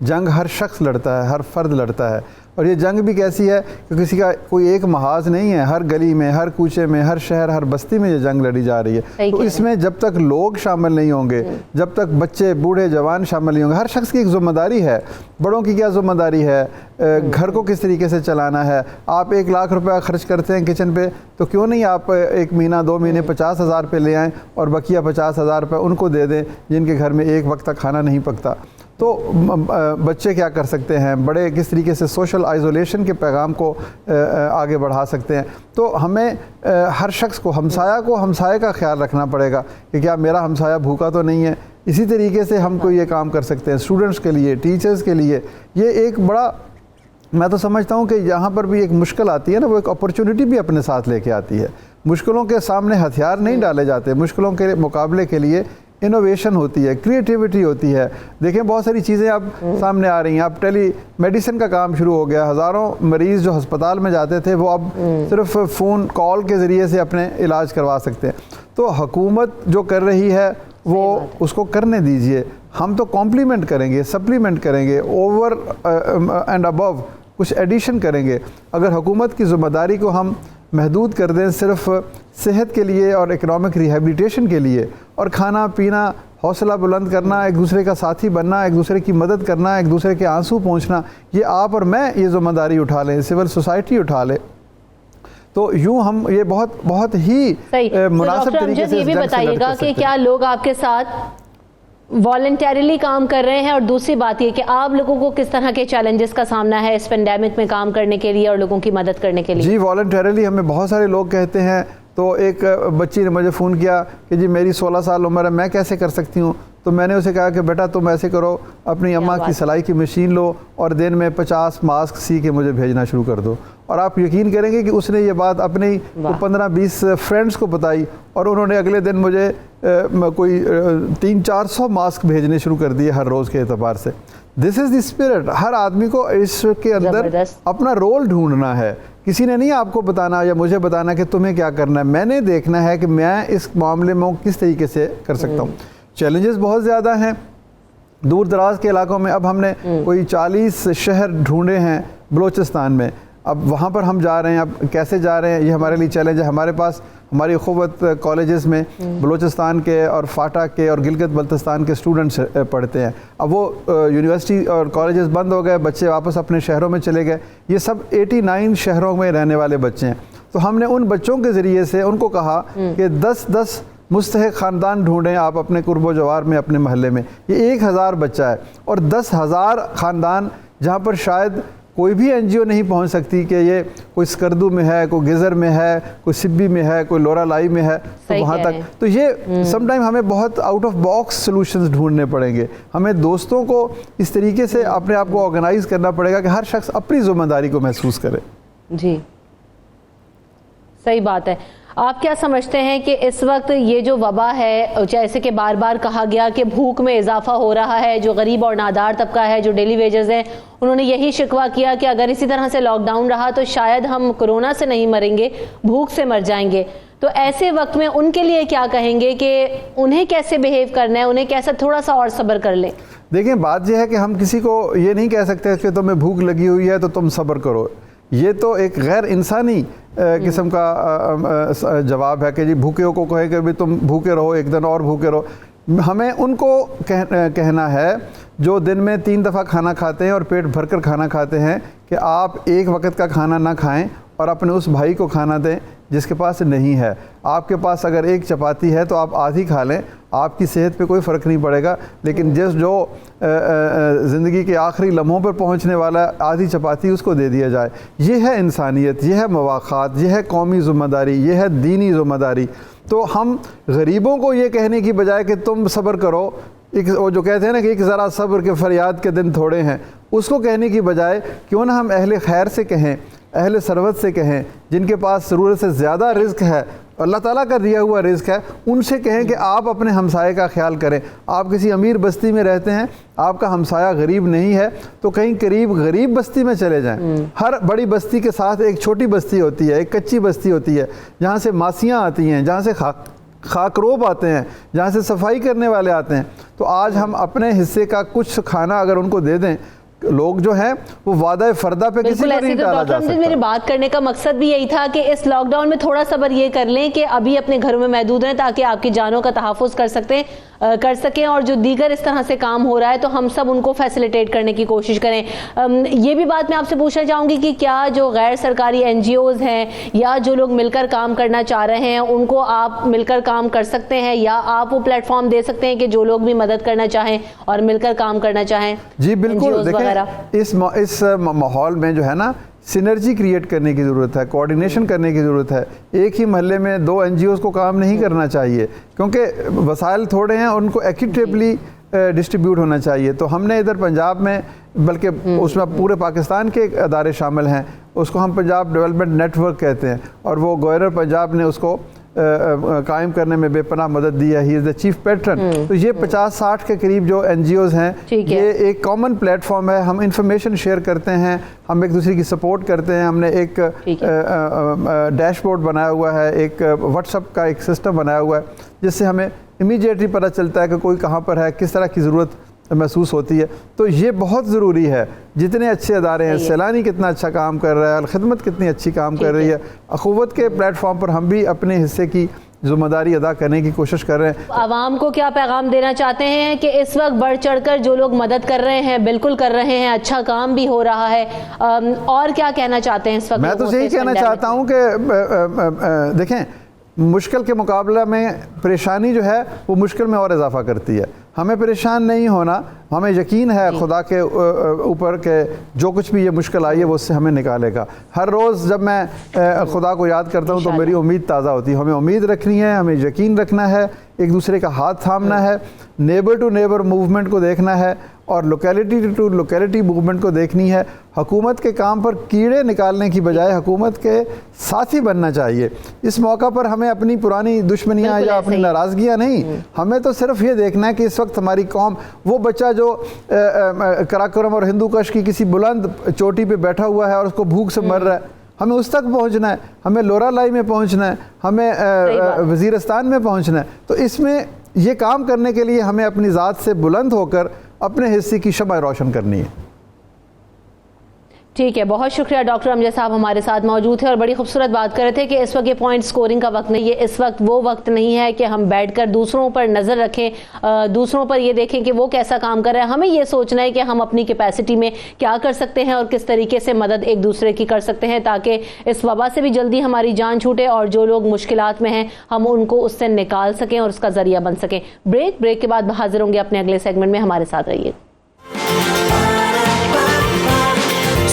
جنگ ہر شخص لڑتا ہے, ہر فرد لڑتا ہے, اور یہ جنگ بھی کیسی ہے کہ کسی کا کوئی ایک محاذ نہیں ہے, ہر گلی میں, ہر کوچے میں, ہر شہر, ہر بستی میں یہ جنگ لڑی جا رہی ہے. تو اس میں جب تک لوگ شامل نہیں ہوں گے, جب تک بچے بوڑھے جوان شامل نہیں ہوں گے, ہر شخص کی ایک ذمہ داری ہے. بڑوں کی کیا ذمہ داری ہے, گھر کو کس طریقے سے چلانا ہے. آپ 1 لاکھ روپیہ خرچ کرتے ہیں کچن پہ, تو کیوں نہیں آپ 1 مہینہ 2 مہینے 50,000 روپے لے آئیں اور بقیہ 50,000 روپے ان کو دے دیں جن کے گھر میں ایک وقت کا کھانا نہیں پکتا. تو بچے کیا کر سکتے ہیں, بڑے کس طریقے سے سوشل آئزولیشن کے پیغام کو آگے بڑھا سکتے ہیں. تو ہمیں ہر شخص کو ہمسائے کا خیال رکھنا پڑے گا کہ کیا میرا ہمسایہ بھوکا تو نہیں ہے. اسی طریقے سے ہم کو یہ کام کر سکتے ہیں اسٹوڈنٹس کے لیے, ٹیچرز کے لیے. یہ ایک بڑا, میں تو سمجھتا ہوں کہ یہاں پر بھی ایک مشکل آتی ہے نا, وہ ایک اپرچونٹی بھی اپنے ساتھ لے کے آتی ہے. مشکلوں کے سامنے ہتھیار نہیں ڈالے جاتے, مشکلوں کے مقابلے کے لیے انوویشن ہوتی ہے, کریٹیوٹی ہوتی ہے. دیکھیں بہت ساری چیزیں اب سامنے آ رہی ہیں. اب ٹیلی میڈیسن کا کام شروع ہو گیا. ہزاروں مریض جو ہسپتال میں جاتے تھے وہ اب صرف فون کال کے ذریعے سے اپنے علاج کروا سکتے ہیں. تو حکومت جو کر رہی ہے وہ اس کو کرنے دیجئے. ہم تو کمپلیمنٹ کریں گے, سپلیمنٹ کریں گے, اوور اینڈ ابو کچھ ایڈیشن کریں گے. اگر حکومت کی ذمہ داری کو ہم محدود کر دیں صرف صحت کے لیے اور اکنامک ریہیبلیٹیشن کے لیے, اور کھانا پینا, حوصلہ بلند کرنا, ایک دوسرے کا ساتھی بننا, ایک دوسرے کی مدد کرنا, ایک دوسرے کے آنسو پہنچنا, یہ آپ اور میں یہ ذمہ داری اٹھا لیں, سول سوسائٹی اٹھا لے, تو یوں ہم یہ بہت ہی مناسب طریقے سے یہ بھی بتائیے گا کہ کیا لوگ آپ کے ساتھ والنٹیرلی کام کر رہے ہیں, اور دوسری بات یہ کہ آپ لوگوں کو کس طرح کے چیلنجز کا سامنا ہے اس پینڈیمک میں کام کرنے کے لیے اور لوگوں کی مدد کرنے کے لیے؟ جی والنٹیرلی ہمیں بہت سارے لوگ کہتے ہیں. تو ایک بچی نے مجھے فون کیا کہ جی میری 16 سال عمر ہے, میں کیسے کر سکتی ہوں. تو میں نے اسے کہا کہ بیٹا تم ایسے کرو, اپنی اماں کی سلائی کی مشین لو اور دن میں 50 ماسک سی کے مجھے بھیجنا شروع کر دو. اور آپ یقین کریں گے کہ اس نے یہ بات اپنے 15-20 فرینڈس کو بتائی, اور انہوں نے اگلے دن مجھے کوئی 300-400 ماسک بھیجنے شروع کر دیے ہر روز کے اعتبار سے. دس از دی اسپرٹ. ہر آدمی کو اس کے اندر اپنا رول ڈھونڈنا ہے. کسی نے نہیں آپ کو بتانا یا مجھے بتانا کہ تمہیں کیا کرنا ہے, میں نے دیکھنا ہے کہ میں اس معاملے میں کس طریقے سے کر سکتا ہوں. چیلنجز بہت زیادہ ہیں دور دراز کے علاقوں میں. اب ہم نے کوئی 40 شہر ڈھونڈے ہیں بلوچستان میں. اب وہاں پر ہم جا رہے ہیں. اب کیسے جا رہے ہیں یہ ہمارے لیے چیلنج ہے. ہمارے پاس ہماری اخوت کالجز میں بلوچستان کے اور فاٹا کے اور گلگت بلتستان کے اسٹوڈنٹس پڑھتے ہیں. اب وہ یونیورسٹی اور کالجز بند ہو گئے, بچے واپس اپنے شہروں میں چلے گئے. یہ سب 89 شہروں میں رہنے والے بچے ہیں. تو ہم نے ان بچوں کے ذریعے سے ان کو کہا کہ 10 مستحق خاندان ڈھونڈیں آپ اپنے قرب و جوار میں, اپنے محلے میں. یہ 1000 بچہ ہے, اور 10,000 خاندان جہاں پر شاید کوئی بھی این جی او نہیں پہنچ سکتی کہ یہ کوئی سکردو میں ہے, کوئی گزر میں ہے, کوئی سبی میں ہے, کوئی لورا لائی میں ہے, تو وہاں تک. تو یہ سم ٹائم ہمیں بہت آؤٹ آف باکس سلوشنز ڈھونڈنے پڑیں گے. ہمیں دوستوں کو اس طریقے سے اپنے آپ کو آرگنائز کرنا پڑے گا کہ ہر شخص اپنی ذمہ داری کو محسوس کرے. جی صحیح بات ہے. آپ کیا سمجھتے ہیں کہ اس وقت یہ جو وبا ہے, جیسے کہ بار بار کہا گیا کہ بھوک میں اضافہ ہو رہا ہے, جو غریب اور نادار طبقہ ہے, جو ڈیلی ویجرز ہیں, انہوں نے یہی شکوہ کیا کہ اگر اسی طرح سے لاک ڈاؤن رہا تو شاید ہم کورونا سے نہیں مریں گے, بھوک سے مر جائیں گے. تو ایسے وقت میں ان کے لیے کیا کہیں گے کہ انہیں کیسے بیہیو کرنا ہے, انہیں کیسا تھوڑا سا اور صبر کر لیں؟ دیکھیں بات یہ ہے کہ ہم کسی کو یہ نہیں کہہ سکتے کہ تمہیں بھوک لگی ہوئی ہے تو تم صبر کرو. یہ تو ایک غیر انسانی قسم کا جواب ہے کہ جی بھوکے کو کہے کہ بھی تم بھوکے رہو, ایک دن اور بھوکے رہو. ہمیں ان کو کہنا ہے جو دن میں 3 دفعہ کھانا کھاتے ہیں اور پیٹ بھر کر کھانا کھاتے ہیں کہ آپ ایک وقت کا کھانا نہ کھائیں اور اپنے اس بھائی کو کھانا دیں جس کے پاس نہیں ہے. آپ کے پاس اگر 1 چپاتی ہے تو آپ آدھی کھا لیں, آپ کی صحت پہ کوئی فرق نہیں پڑے گا. لیکن جو زندگی کے آخری لمحوں پر پہنچنے والا آدھی چپاتی اس کو دے دیا جائے. یہ ہے انسانیت, یہ ہے مواخات, یہ ہے قومی ذمہ داری, یہ ہے دینی ذمہ داری. تو ہم غریبوں کو یہ کہنے کی بجائے کہ تم صبر کرو, وہ جو کہتے ہیں نا کہ ایک ذرا صبر کے فریاد کے دن تھوڑے ہیں, اس کو کہنے کی بجائے کیوں نہ ہم اہل خیر سے کہیں, اہل ثروت سے کہیں, جن کے پاس ضرورت سے زیادہ رزق ہے, اللہ تعالیٰ کا دیا ہوا رزق ہے, ان سے کہیں کہ آپ اپنے ہمسائے کا خیال کریں. آپ کسی امیر بستی میں رہتے ہیں, آپ کا ہمسایہ غریب نہیں ہے, تو کہیں قریب غریب بستی میں چلے جائیں. ہر بڑی بستی کے ساتھ ایک چھوٹی بستی ہوتی ہے, ایک کچی بستی ہوتی ہے, جہاں سے ماسیاں آتی ہیں, جہاں سے خاکروب آتے ہیں, جہاں سے صفائی کرنے والے آتے ہیں. تو آج ہم اپنے حصے کا کچھ کھانا اگر ان کو دے دیں, لوگ جو ہیں وہ وعدہ فردہ پہ کسی کو نہیں ٹالا جا سکتا. میرے بات کرنے کا مقصد بھی یہی تھا کہ اس لاک ڈاؤن میں تھوڑا صبر یہ کر لیں کہ ابھی اپنے گھروں میں محدود ہیں تاکہ آپ کی جانوں کا تحفظ کر سکیں, اور جو دیگر اس طرح سے کام ہو رہا ہے تو ہم سب ان کو فیسیلیٹیٹ کرنے کی کوشش کریں. یہ بھی بات میں آپ سے پوچھنا چاہوں گی کہ کیا جو غیر سرکاری NGOs ہیں یا جو لوگ مل کر کام کرنا چاہ رہے ہیں ان کو آپ مل کر کام کر سکتے ہیں, یا آپ وہ پلیٹ فارم دے سکتے ہیں کہ جو لوگ بھی مدد کرنا چاہیں اور مل کر کام کرنا چاہیں؟ جی بالکل, دیکھیں اس ماحول میں جو ہے نا سینرجی کریٹ کرنے کی ضرورت ہے, کوارڈینیشن کرنے کی ضرورت ہے. ایک ہی محلے میں 2 NGOs کو کام نہیں کرنا چاہیے کیونکہ وسائل تھوڑے ہیں, ان کو ایکوٹیبلی ڈسٹریبیوٹ ہونا چاہیے. تو ہم نے ادھر پنجاب میں, بلکہ اس میں پورے پاکستان کے ادارے شامل ہیں, اس کو ہم پنجاب ڈیولپمنٹ نیٹ ورک کہتے ہیں, اور وہ گورنر پنجاب نے اس کو قائم کرنے میں بے پناہ مدد دی ہے. ہی از دا چیف پیٹرن. تو یہ 50-60 کے قریب جو NGOs ہیں, یہ ایک کامن پلیٹ فارم ہے. ہم انفارمیشن شیئر کرتے ہیں, ہم ایک دوسرے کی سپورٹ کرتے ہیں. ہم نے ایک ڈیش بورڈ بنایا ہوا ہے, ایک واٹس ایپ کا ایک سسٹم بنایا ہوا ہے, جس سے ہمیں امیڈیٹلی پتہ چلتا ہے کہ کوئی کہاں پر ہے, کس طرح کی ضرورت محسوس ہوتی ہے. تو یہ بہت ضروری ہے. جتنے اچھے ادارے ہیں, سیلانی کتنا اچھا کام کر رہا ہے, الخدمت کتنی اچھی کام کر رہی ہے, اخوت کے پلیٹ فارم پر ہم بھی اپنے حصے کی ذمہ داری ادا کرنے کی کوشش کر رہے ہیں. عوام کو کیا پیغام دینا چاہتے ہیں کہ اس وقت بڑھ چڑھ کر جو لوگ مدد کر رہے ہیں بالکل کر رہے ہیں, اچھا کام بھی ہو رہا ہے, اور کیا کہنا چاہتے ہیں اس وقت؟ میں تو یہی کہنا چاہتا ہوں کہ دیکھیں, مشکل کے مقابلہ میں پریشانی جو ہے وہ مشکل میں اور اضافہ کرتی ہے. ہمیں پریشان نہیں ہونا, ہمیں یقین ہے خدا کے اوپر کہ جو کچھ بھی یہ مشکل آئی ہے وہ اس سے ہمیں نکالے گا. ہر روز جب میں خدا کو یاد کرتا ہوں تو میری امید تازہ ہوتی ہے. ہمیں امید رکھنی ہے, ہمیں یقین رکھنا ہے, ایک دوسرے کا ہاتھ تھامنا ہے, نیبر ٹو نیبر موومنٹ کو دیکھنا ہے, اور لوکیلٹی ٹو لوکیلٹی موومنٹ کو دیکھنی ہے. حکومت کے کام پر کیڑے نکالنے کی بجائے حکومت کے ساتھی بننا چاہیے. اس موقع پر ہمیں اپنی پرانی دشمنیاں یا اپنی ناراضگیاں نہیں, ہمیں تو صرف یہ دیکھنا ہے کہ اس وقت ہماری قوم, وہ بچہ جو کراکرم اور ہندو کش کی کسی بلند چوٹی پہ بیٹھا ہوا ہے اور اس کو بھوک سے مر رہا ہے, ہمیں اس تک پہنچنا ہے, ہمیں لورا لائی میں پہنچنا ہے, ہمیں وزیرستان میں پہنچنا ہے. تو اس میں یہ کام کرنے کے لیے ہمیں اپنی ذات سے بلند ہو کر اپنے حصے کی شمع روشن کرنی ہے. ٹھیک ہے, بہت شکریہ ڈاکٹر امجد صاحب ہمارے ساتھ موجود تھے اور بڑی خوبصورت بات کر رہے تھے کہ اس وقت یہ پوائنٹ سکورنگ کا وقت نہیں ہے. اس وقت وہ وقت نہیں ہے کہ ہم بیٹھ کر دوسروں پر نظر رکھیں, دوسروں پر یہ دیکھیں کہ وہ کیسا کام کر رہے ہیں. ہمیں یہ سوچنا ہے کہ ہم اپنی کیپیسٹی میں کیا کر سکتے ہیں اور کس طریقے سے مدد ایک دوسرے کی کر سکتے ہیں تاکہ اس وبا سے بھی جلدی ہماری جان چھوٹے اور جو لوگ مشکلات میں ہیں ہم ان کو اس سے نکال سکیں اور اس کا ذریعہ بن سکیں. بریک کے بعد حاضر ہوں گے اپنے اگلے سیگمنٹ میں, ہمارے ساتھ رہیے.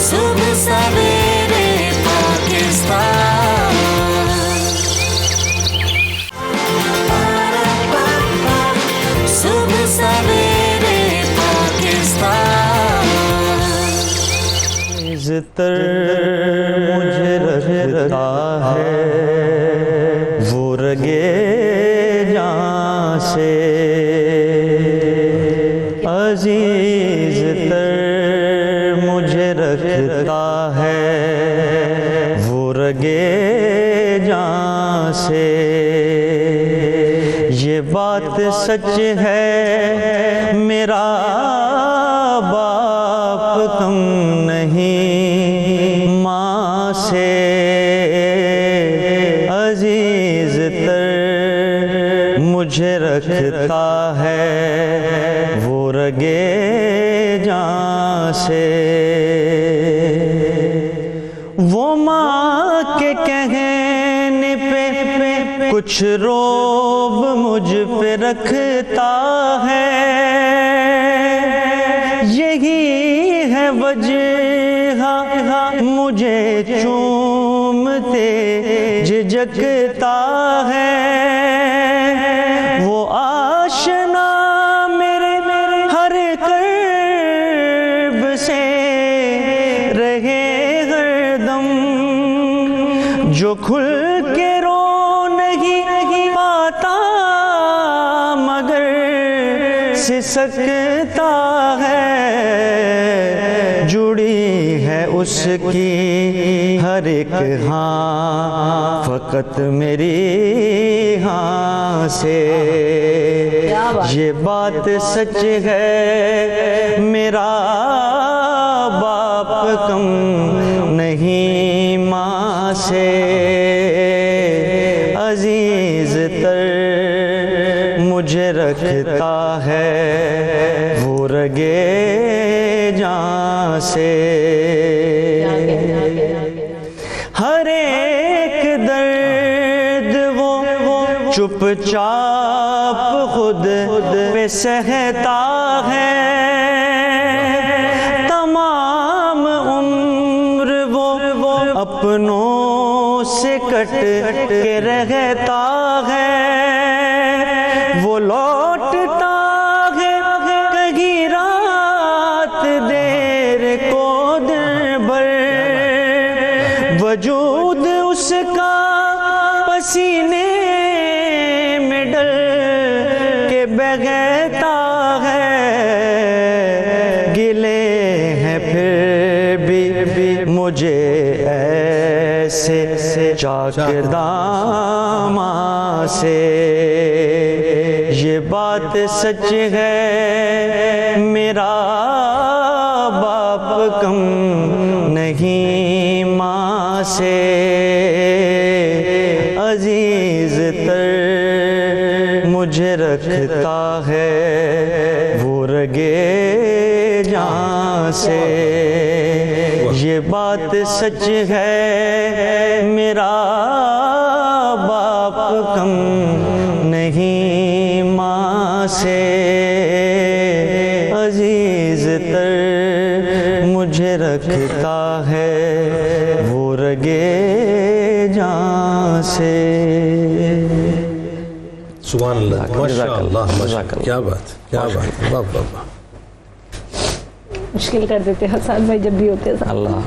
صبح سویرے پاکستان, صبح سویرے پاکستان. عزتر مجھے رکھتا ہے وہ رگے جان سے, عزیز تر مجھے رکھتا ہے وہ رگے جان سے. یہ بات سچ ہے میرا باپ کم نہیں ماں سے, عزیز تر مجھے رکھتا ہے وہ رگے جان سے. وہ ماں کے کہنے پہ کچھ روب مجھ پہ رکھتا ہے, یہی ہے وجہ مجھے چومتے جھجکتا ہے. وہ آشنا میرے ہر کرب سے رہے ہر دم, جو کھل کے رو نہیں پاتا مگر سسکتا ہے. جڑی ہے اس کی ہر ایک ہاں فقط میری ہاں سے، یہ بات سچ ہے میرا باپ کم نہیں ماں سے، عزیز تر مجھے رکھتا ہے وہ رگے جاں سے، ہر ایک درد وہ چپ چاپ خود پہ سہتا ہے، تمام عمر وہ اپنوں سے کٹ کے رہتا ہے، وہ لوٹتا ہے کہیں رات دیر کو دن بھر، وجود اس کا پسینے میں ڈل کے بہتا ہے، گلے ہیں پھر بھی مجھے ایسے چاکرداماں سے، یہ بات سچ ہے میرا باپ کم نہیں ماں سے، عزیز تر مجھے رکھتا ہے وہ رگے جاں سے، یہ بات سچ ہے میرا باپ کم نہیں ماں سے، عزیز تر مجھے رکھتا ہے وہ رگے جاں سے۔ سبحان اللہ، ماشاء اللہ، کیا بات، کیا بات، واہ واہ واہ۔ مشکل کر دیتے ہیں حسان بھائی جب بھی ہوتے ہیں، اللہ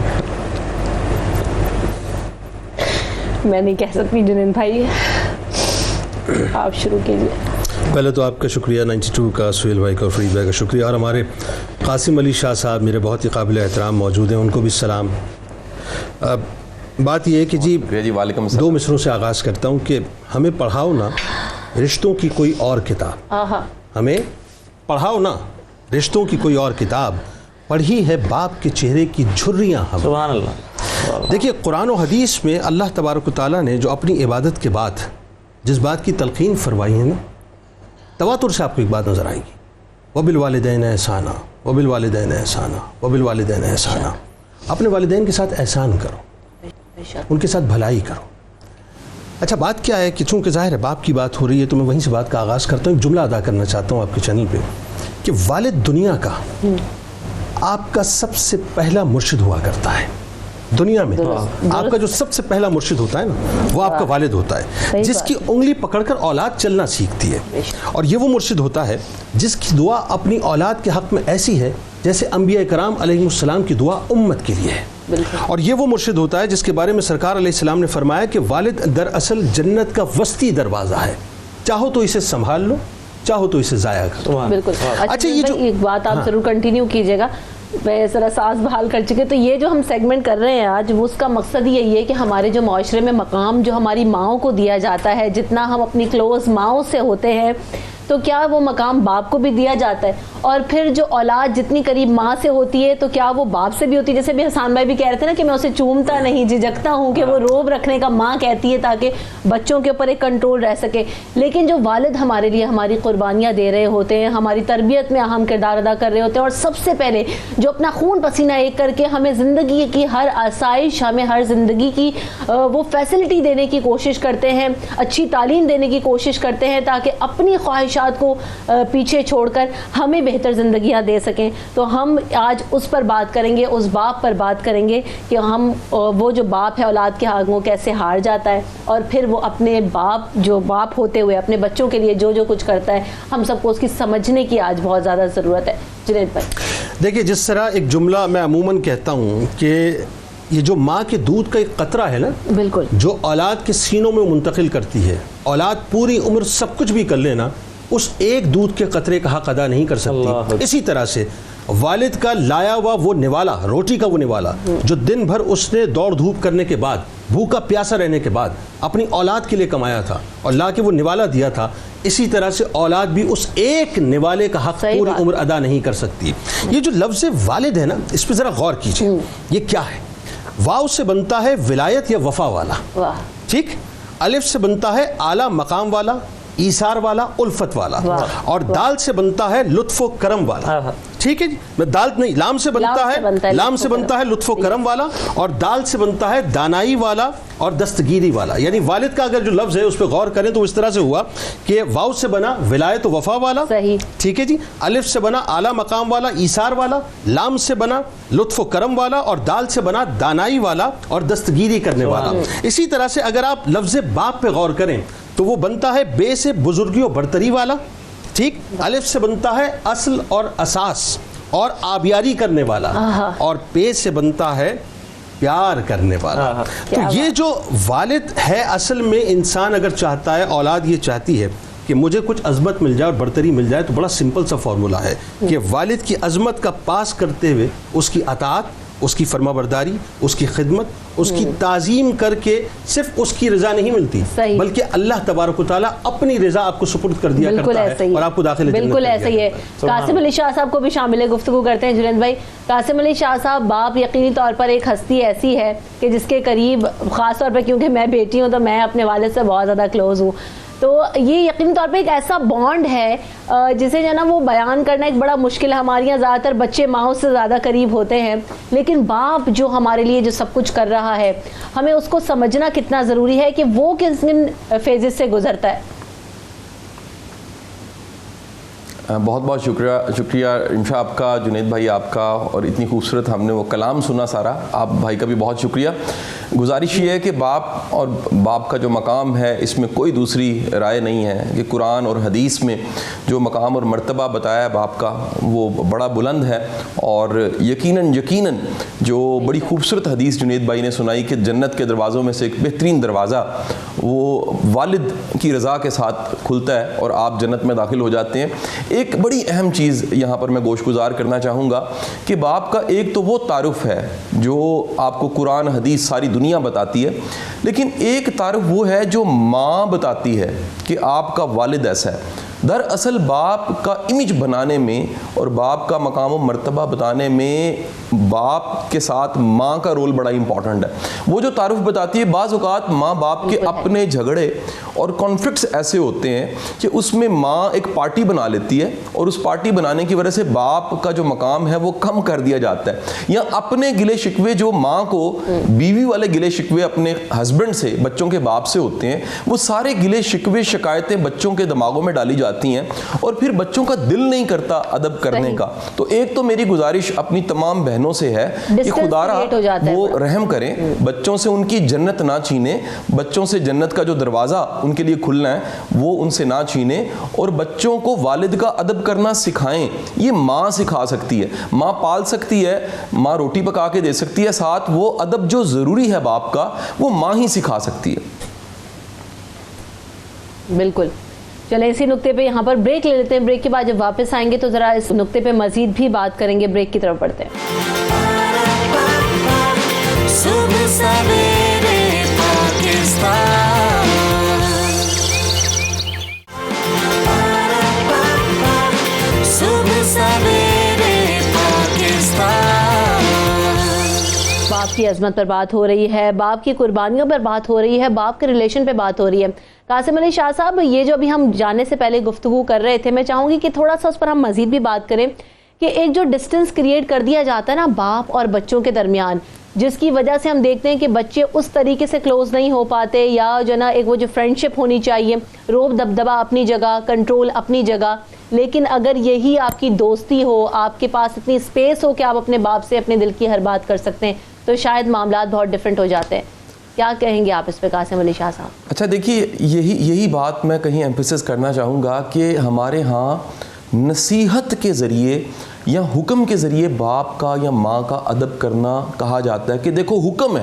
میں نہیں کہہ سکتی، جنید بھائی آپ شروع کیجیے۔ پہلے تو آپ کا شکریہ 92 کا، سہیل بھائی کا، فرید بھائی کا شکریہ، اور ہمارے قاسم علی شاہ صاحب میرے بہت ہی قابل احترام موجود ہیں، ان کو بھی سلام۔ بات یہ ہے کہ جی دو مصروں سے آغاز کرتا ہوں کہ ہمیں پڑھاؤ نا رشتوں کی کوئی اور کتاب، ہمیں پڑھاؤ نا رشتوں کی کوئی اور کتاب، پڑھی ہے باپ کے چہرے کی جھریاں ہم۔ سبحان اللہ۔ دیکھیے قرآن و حدیث میں اللہ تبارک و تعالیٰ نے جو اپنی عبادت کے بعد جس بات کی تلقین فرمائی ہے نا، تواتر سے آپ کو ایک بات نظر آئے گی، وَبِالْوَالِدَيْنِ احسانا وَبِالْوَالِدَيْنِ احسانا وَبِالْوَالِدَيْنِ احسانا، اپنے والدین کے ساتھ احسان کرو، ان کے ساتھ بھلائی کرو۔ اچھا بات کیا ہے کہ چونکہ ظاہر ہے باپ کی بات ہو رہی ہے تو میں وہیں سے بات کا آغاز کرتا ہوں، ایک جملہ ادا کرنا چاہتا ہوں آپ کے چینل پہ کہ والد دنیا کا آپ کا سب سے پہلا مرشد ہوا کرتا ہے، دنیا میں آپ کا جو سب سے پہلا مرشد ہوتا ہے نا وہ آپ کا والد ہوتا ہے، جس کی انگلی پکڑ کر اولاد چلنا سیکھتی ہے، اور یہ وہ مرشد ہوتا ہے جس کی دعا اپنی اولاد کے حق میں ایسی ہے جیسے انبیاء کرام علیہ السلام کی دعا امت کے لیے ہے، اور یہ وہ مرشد ہوتا ہے جس کے بارے میں سرکار علیہ السلام نے فرمایا کہ والد دراصل جنت کا وسطی دروازہ ہے، چاہو تو اسے سنبھال لو، چاہو تو اسے ضائع کرو۔ بالکل۔ اچھا یہ جو ایک بات آپ ضرور کنٹینیو کیجیے گا، میں ذرا سانس بحال کر چکے، تو یہ جو ہم سیگمنٹ کر رہے ہیں آج، وہ اس کا مقصد یہی ہے کہ ہمارے جو معاشرے میں مقام جو ہماری ماؤں کو دیا جاتا ہے، جتنا ہم اپنی کلوز ماؤں سے ہوتے ہیں تو کیا وہ مقام باپ کو بھی دیا جاتا ہے، اور پھر جو اولاد جتنی قریب ماں سے ہوتی ہے تو کیا وہ باپ سے بھی ہوتی ہے؟ جیسے بھی حسان بھائی بھی کہہ رہے تھے نا کہ میں اسے چومتا نہیں، جھجکتا ہوں کہ وہ روب رکھنے کا ماں کہتی ہے تاکہ بچوں کے اوپر ایک کنٹرول رہ سکے، لیکن جو والد ہمارے لیے ہماری قربانیاں دے رہے ہوتے ہیں، ہماری تربیت میں اہم کردار ادا کر رہے ہوتے ہیں، اور سب سے پہلے جو اپنا خون پسینہ ایک کر کے ہمیں زندگی کی ہر آسائش، ہمیں ہر زندگی کی وہ فیسلٹی دینے کی کوشش کرتے ہیں، اچھی تعلیم دینے کی کوشش کرتے ہیں تاکہ اپنی خواہشات کو پیچھے چھوڑ کر ہمیں بہتر زندگیاں دے سکیں، تو ہم آج اس پر بات کریں گے، اس باپ پر بات کریں گے کہ ہم وہ جو باپ ہے اولاد کے حق میں کیسے ہار جاتا ہے، اور پھر وہ اپنے باپ جو باپ ہوتے ہوئے اپنے بچوں کے لیے جو جو کچھ کرتا ہے، ہم سب کو اس کی سمجھنے کی آج بہت زیادہ ضرورت ہے۔ جنید بھائی دیکھیے، جس طرح ایک جملہ میں عموماً کہتا ہوں کہ یہ جو ماں کے دودھ کا ایک قطرہ ہے نا، بالکل جو اولاد کے سینوں میں منتقل کرتی ہے، اولاد پوری عمر سب کچھ بھی کر لینا اس ایک دودھ کے قطرے کا حق ادا نہیں کر سکتی. اسی طرح سے والد کا لایا ہوا وہ نوالا, روٹی کا وہ نوالا جو دن بھر اس نے دوڑ دھوپ کرنے کے بعد, بھوکا پیاسا رہنے کے بعد اپنی اولاد کے لیے کمایا تھا اور لا کے وہ نوالا دیا تھا, اسی طرح سے اولاد بھی اس ایک نوالے کا حق پوری عمر ادا نہیں کر سکتی. یہ جو لفظ والد ہے نا, اس پہ ذرا غور کیجئے, یہ کیا ہے؟ واو سے بنتا ہے ولایت یا وفا والا, ٹھیک. الف سے بنتا ہے اعلیٰ مقام والا, ایثار والا, الفت والا, اور دال سے بنتا ہے لطف و کرم والا, ٹھیک ہے جی. دال نہیں, لام سے بنتا ہے لطف و کرم والا, اور دال سے بنتا ہے دانائی والا اور دستگیری والا. یعنی والد کا اگر جو لفظ ہے اس پہ غور کریں تو اس طرح سے ہوا کہ واو سے بنا ولایت و وفا والا, ٹھیک ہے جی. الف سے بنا اعلیٰ مقام والا, ایثار والا, لام سے بنا لطف و کرم والا, اور دال سے بنا دانائی والا اور دستگیری کرنے والا. اسی طرح سے اگر آپ لفظ باپ پہ غور کریں تو وہ بنتا ہے بے سے بزرگی و برتری والا, ٹھیک. الف سے بنتا ہے اصل اور اساس اور آبیاری کرنے والا, اور پے سے بنتا ہے پیار کرنے والا. تو یہ جو والد ہے, اصل میں انسان اگر چاہتا ہے, اولاد یہ چاہتی ہے کہ مجھے کچھ عظمت مل جائے اور برتری مل جائے, تو بڑا سمپل سا فارمولہ ہے کہ والد کی عظمت کا پاس کرتے ہوئے اس کی اطاعت, اس کی فرما برداری, اس کی خدمت, اس کی تعظیم کر کے صرف اس کی رضا نہیں ملتی, بلکہ اللہ تبارک و تعالیٰ اپنی رضا آپ کو سپرد کر دیا کرتا ہے اور آپ کو داخل جنت. بالکل ایسا ہی ہے. قاسم علی شاہ صاحب کو بھی شامل گفتگو کرتے ہیں. جنید بھائی, قاسم علی شاہ صاحب, باپ یقینی طور پر ایک ہستی ایسی ہے کہ جس کے قریب, خاص طور پر کیونکہ میں بیٹی ہوں تو میں اپنے والد سے بہت زیادہ کلوز ہوں, تو یہ یقینی طور پہ ایک ایسا بانڈ ہے جسے جو ہے نا وہ بیان کرنا ایک بڑا مشکل ہے. ہمارے یہاں زیادہ تر بچے ماں سے زیادہ قریب ہوتے ہیں, لیکن باپ جو ہمارے لیے جو سب کچھ کر رہا ہے, ہمیں اس کو سمجھنا کتنا ضروری ہے کہ وہ کس کن فیزز سے گزرتا ہے. بہت بہت شکریہ رمشا آپ کا, جنید بھائی آپ کا, اور اتنی خوبصورت ہم نے وہ کلام سنا سارا. آپ بھائی کا بھی بہت شکریہ. گزارش یہ ہے کہ باپ اور باپ کا جو مقام ہے اس میں کوئی دوسری رائے نہیں ہے کہ قرآن اور حدیث میں جو مقام اور مرتبہ بتایا ہے باپ کا وہ بڑا بلند ہے. اور یقیناً جو بڑی خوبصورت حدیث جنید بھائی نے سنائی کہ جنت کے دروازوں میں سے ایک بہترین دروازہ وہ والد کی رضا کے ساتھ کھلتا ہے اور آپ جنت میں داخل ہو جاتے ہیں. ایک بڑی اہم چیز یہاں پر میں گوش گزار کرنا چاہوں گا کہ باپ کا ایک تو وہ تعارف ہے جو آپ کو قرآن حدیث ساری دنیا بتاتی ہے, لیکن ایک تعارف وہ ہے جو ماں بتاتی ہے کہ آپ کا والد ایسا ہے. دراصل باپ کا امیج بنانے میں اور باپ کا مقام و مرتبہ بتانے میں باپ کے ساتھ ماں کا رول بڑا امپورٹنٹ ہے. وہ جو تعارف بتاتی ہے, بعض اوقات ماں باپ کے اپنے جھگڑے اور کانفلکٹس ایسے ہوتے ہیں کہ اس میں ماں ایک پارٹی بنا لیتی ہے اور اس پارٹی بنانے کی وجہ سے باپ کا جو مقام ہے وہ کم کر دیا جاتا ہے, یا اپنے گلے شکوے جو ماں کو بیوی والے گلے شکوے اپنے ہسبینڈ سے, بچوں کے باپ سے ہوتے ہیں, وہ سارے گلے شکوے شکایتیں بچوں کے دماغوں میں ڈالی جاتی ہیں اور پھر بچوں کا دل نہیں کرتا ادب کرنے کا. تو ایک تو میری گزارش اپنی تمام بہنوں سے ہے کہ خدا را وہ رحم کریں, بچوں سے ان کی جنت نہ چھینیں, بچوں سے جنت کا جو دروازہ ان کے لیے کھلنا ہے وہ ان سے نہ چھینیں, اور بچوں کو والد کا ادب کرنا سکھائیں. یہ ماں سکھا سکتی ہے, ماں پال سکتی ہے, ماں روٹی پکا کے دے سکتی ہے, ساتھ وہ ادب جو ضروری ہے باپ کا وہ ماں ہی سکھا سکتی ہے. بالکل. چلیں اسی نقطے پہ یہاں پر بریک لے لیتے ہیں. بریک کے بعد جب واپس آئیں گے تو ذرا اس نقطے پہ مزید بھی بات کریں گے. بریک کی طرف بڑھتے ہیں. صبح سویرے پاکستان, صبح سویرے پاکستان. باپ کی عظمت پر بات ہو رہی ہے, باپ کی قربانیوں پر بات ہو رہی ہے, باپ کے ریلیشن پہ بات ہو رہی ہے. قاسم علی شاہ صاحب, یہ جو ابھی ہم جانے سے پہلے گفتگو کر رہے تھے, میں چاہوں گی کہ تھوڑا سا اس پر ہم مزید بھی بات کریں کہ ایک جو ڈسٹنس کریٹ کر دیا جاتا ہے نا باپ اور بچوں کے درمیان, جس کی وجہ سے ہم دیکھتے ہیں کہ بچے اس طریقے سے کلوز نہیں ہو پاتے, یا جو نا ایک وہ جو فرینڈشپ ہونی چاہیے, روب دبدبا اپنی جگہ, کنٹرول اپنی جگہ, لیکن اگر یہی آپ کی دوستی ہو, آپ کے پاس اتنی اسپیس ہو کہ آپ اپنے باپ سے اپنے دل کی ہر بات کر سکتے ہیں, تو شاید معاملات بہت ڈفرینٹ ہو جاتے ہیں. کیا کہیں گے آپ اس پہ قاسم علی شاہ صاحب؟ اچھا دیکھیے, یہی بات میں کہیں ایمفیسس کرنا چاہوں گا کہ ہمارے ہاں نصیحت کے ذریعے یا حکم کے ذریعے باپ کا یا ماں کا ادب کرنا کہا جاتا ہے کہ دیکھو حکم ہے,